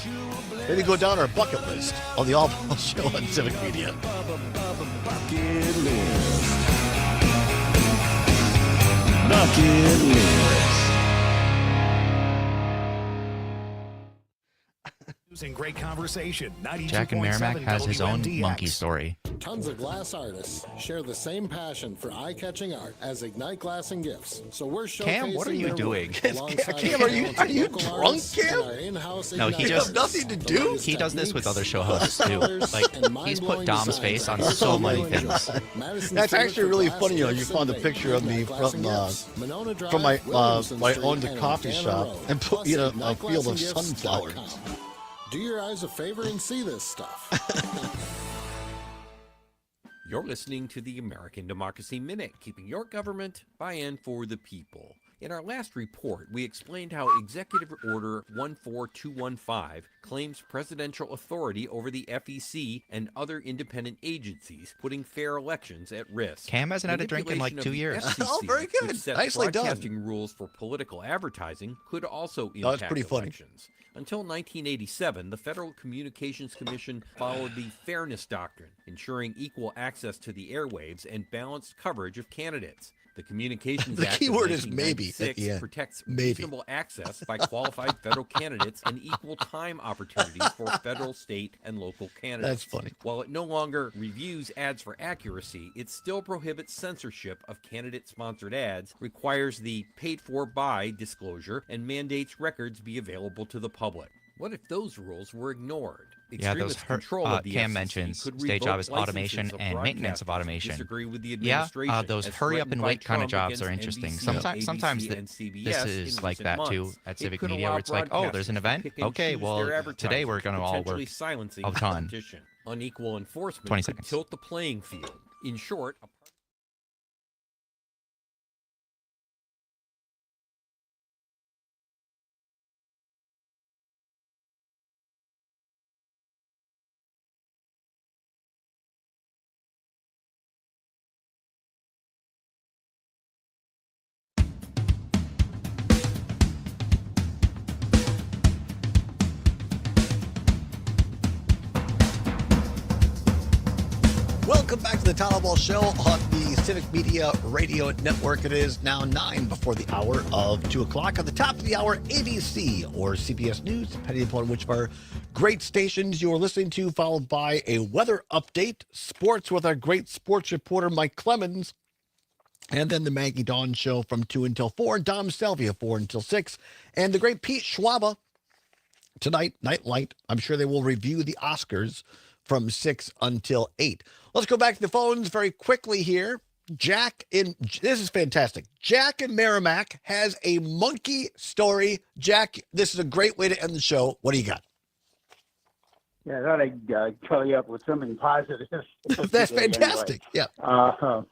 Maybe go down our bucket list on the Allbaugh Show on Civic Media. Bucket list. In great conversation. Jack and Merrimack has his own monkey story. Tons of glass artists share the same passion for eye-catching art as Ignite Glass and Gifts. So we're showcasing Cam, what are you doing? Cam, are you drunk, Cam? No, he just nothing to do. He does this with other show hosts too. Like he's put Dom's face on so many things. That's actually really funny. You found a picture of me from my owned a coffee shop and put a field of sunflowers. Do your eyes a favor and see this stuff. You're listening to the American Democracy Minute, keeping your government by and for the people. In our last report, we explained how Executive Order 14215 claims presidential authority over the FEC and other independent agencies, putting fair elections at risk. Cam hasn't had a drink in like 2 years. Oh, very good. Which sets Nicely done. broadcasting rules for political advertising could also impact That's pretty funny. elections. Until 1987, the Federal Communications Commission followed the Fairness Doctrine, ensuring equal access to the airwaves and balanced coverage of candidates. The Communications The Act key of word is maybe at 1996 the end. protects Maybe. reasonable access by qualified federal candidates and equal time opportunities for federal, state, and local candidates. That's funny. While it no longer reviews ads for accuracy, it still prohibits censorship of candidate-sponsored ads, requires the paid-for-by disclosure, and mandates records be available to the public. What if those rules were ignored? Yeah, those Control of the Cam FCC mentions could stage revoke job is licenses automation of and maintenance of broadcasters who automation. disagree with the Yeah, administration, those as hurry up threatened and by wait kind of Trump jobs are against interesting. NBC, Sometimes ABC, and this CBS is in like recent that too months. at It Civic could Media, allow where it's like, oh, there's an broadcasters to event. pick and Okay, choose well, their today advertising, we're going to all work potentially silencing a ton. competition. Unequal enforcement 20 could seconds. tilt the playing field. In short, Welcome back to the Todd Allbaugh Show on the Civic Media Radio Network. It is now 9 before the hour of 2 o'clock. At the top of the hour, ABC or CBS News, depending upon which of our great stations you are listening to, followed by a weather update, sports with our great sports reporter, Mike Clemens, and then the Maggie Dawn Show from 2 until 4, and Dom Salvia 4 until 6, and the great Pete Schwaba tonight, Nightlight. I'm sure they will review the Oscars from 6 until 8. Let's go back to the phones very quickly here. This is fantastic. Jack in Merrimack has a monkey story. Jack, this is a great way to end the show. What do you got? Yeah, I thought I'd call you up with something positive. That's fantastic. Anyway. Yeah.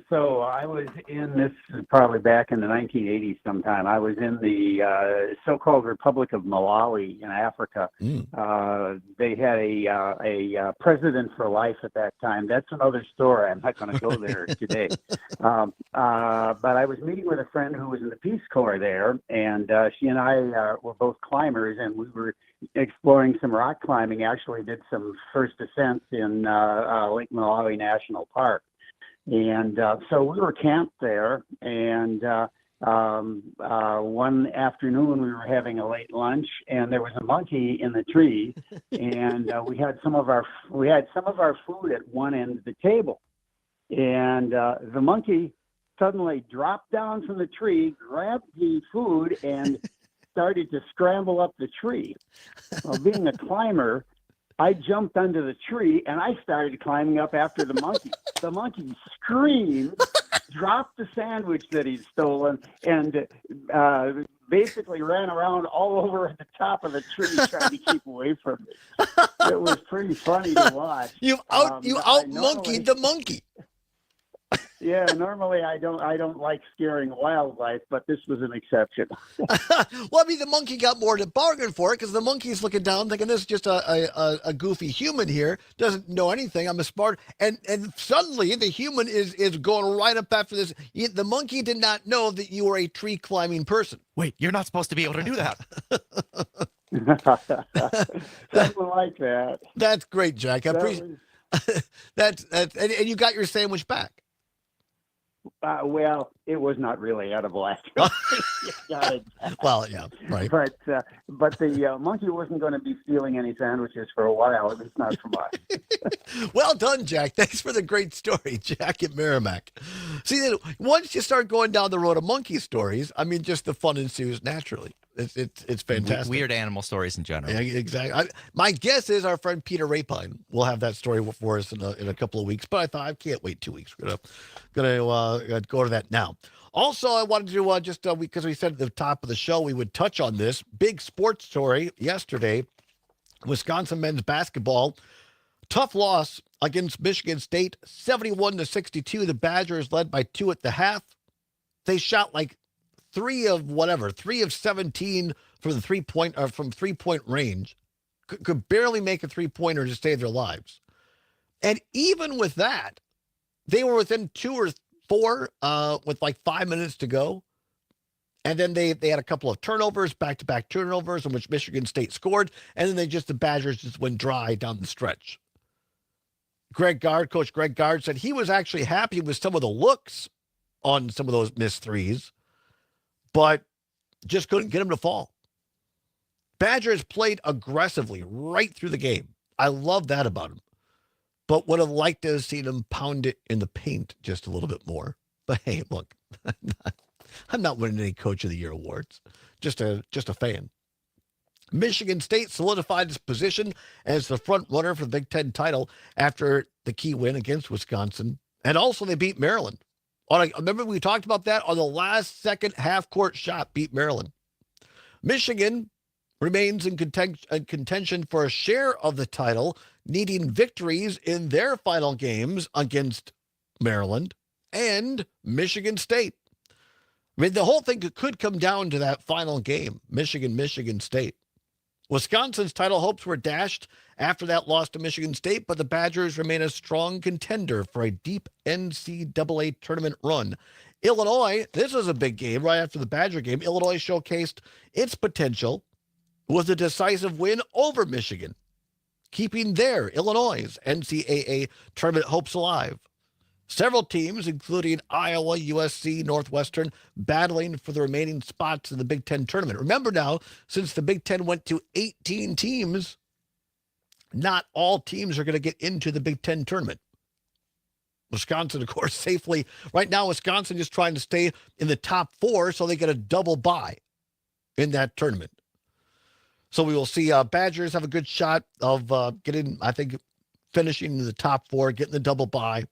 So I was in this probably back in the 1980s sometime. I was in the so-called Republic of Malawi in Africa. They had a president for life at that time. That's another story. I'm not going to go there today. But I was meeting with a friend who was in the Peace Corps there, and she and I were both climbers, and we were exploring some rock climbing. Actually did some first ascents in Lake Malawi National Park. And so we were camped there, and one afternoon we were having a late lunch, and there was a monkey in the tree, and we had some of our food at one end of the table, and the monkey suddenly dropped down from the tree, grabbed the food, and started to scramble up the tree. Well, being a climber, I jumped under the tree and I started climbing up after the monkey. The monkey screamed, dropped the sandwich that he'd stolen, and basically ran around all over at the top of the tree trying to keep away from me. It was pretty funny to watch. You out-monkeyed the monkey. Yeah, normally I don't like scaring wildlife, but this was an exception. Well, I mean, the monkey got more to bargain for it because the monkey's looking down thinking this is just a goofy human here, doesn't know anything. I'm a smart, and suddenly the human is going right up after this. The monkey did not know that you were a tree climbing person. Wait, you're not supposed to be able to do that. Something like that. That's great, Jack. I appreciate that. And you got your sandwich back. Well, it was not really edible after. Well, yeah, right. But the monkey wasn't going to be stealing any sandwiches for a while, at least not from us. Well done, Jack. Thanks for the great story, Jack at Merrimack. See, once you start going down the road of monkey stories, I mean, just the fun ensues naturally. It's fantastic. Weird animal stories in general. Yeah, exactly. My guess is our friend Peter Rapine will have that story for us in a couple of weeks. But I thought I can't wait 2 weeks. We're gonna go to that now. Also, I wanted to because we said at the top of the show we would touch on this big sports story yesterday. Wisconsin men's basketball, tough loss against Michigan State, 71-62. The Badgers led by 2 at the half. They shot like 3 of 17 from the 3-point range. Could barely make a 3-pointer to save their lives. And even with that, they were within 2 or 4 with like 5 minutes to go. And then they had a couple of turnovers, back-to-back turnovers, in which Michigan State scored. And then the Badgers just went dry down the stretch. Coach Greg Gard said he was actually happy with some of the looks on some of those missed threes, but just couldn't get them to fall. Badgers played aggressively right through the game. I love that about them. But would have liked to have seen them pound it in the paint just a little bit more. But hey, look, I'm not winning any Coach of the Year awards. Just a fan. Michigan State solidified its position as the front runner for the Big Ten title after the key win against Wisconsin. And also they beat Maryland. Remember we talked about that on the last second half-court shot, beat Maryland. Michigan remains in contention for a share of the title, needing victories in their final games against Maryland and Michigan State. I mean, the whole thing could come down to that final game, Michigan State. Wisconsin's title hopes were dashed after that loss to Michigan State, but the Badgers remain a strong contender for a deep NCAA tournament run. Illinois, this was a big game right after the Badger game. Illinois showcased its potential with a decisive win over Michigan, keeping their Illinois' NCAA tournament hopes alive. Several teams, including Iowa, USC, Northwestern, battling for the remaining spots in the Big Ten tournament. Remember now, since the Big Ten went to 18 teams, not all teams are going to get into the Big Ten tournament. Wisconsin, of course, safely. Right now, Wisconsin is trying to stay in the top 4 so they get a double bye in that tournament. So we will see Badgers have a good shot of finishing in the top 4, getting the double bye.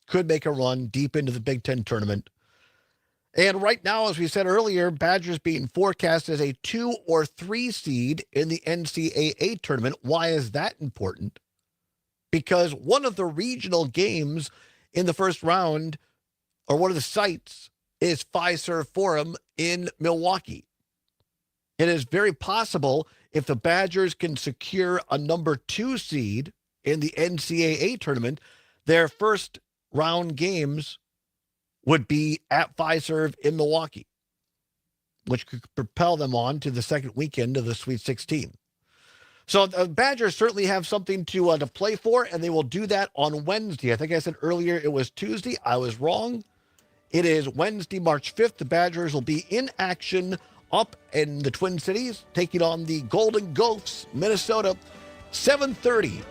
Could make a run deep into the Big Ten tournament. And right now, as we said earlier, Badgers being forecast as a 2 or 3 seed in the NCAA tournament. Why is that important? Because one of the regional games in the first round, or one of the sites, is Fiserv Forum in Milwaukee. It is very possible if the Badgers can secure a number 2 seed in the NCAA tournament, their first round games would be at Fiserv in Milwaukee, which could propel them on to the second weekend of the Sweet 16. So the Badgers certainly have something to play for, and they will do that on Wednesday. I think I said earlier it was Tuesday. I was wrong. It is Wednesday, March 5th. The Badgers will be in action up in the Twin Cities, taking on the Golden Goats, Minnesota, 7:30.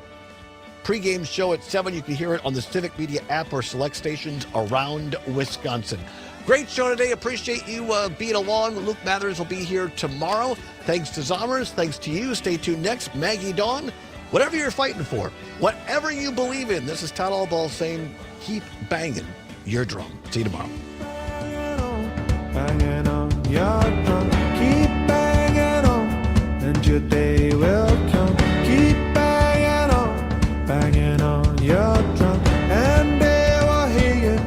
Pre-game show at 7. You can hear it on the Civic Media app or select stations around Wisconsin. Great show today. Appreciate you being along. Luke Mathers will be here tomorrow. Thanks to Zommers. Thanks to you. Stay tuned next. Maggie Dawn. Whatever you're fighting for, whatever you believe in, this is Todd Allbaugh saying, keep banging your drum. See you tomorrow. Banging on your drum. Keep banging on, and your day will come. Keep banging on your drum, and they will hear you.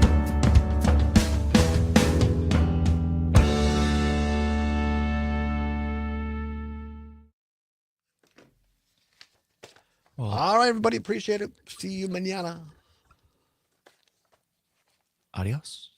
Well, all right, everybody. Appreciate it. See you mañana. Adios.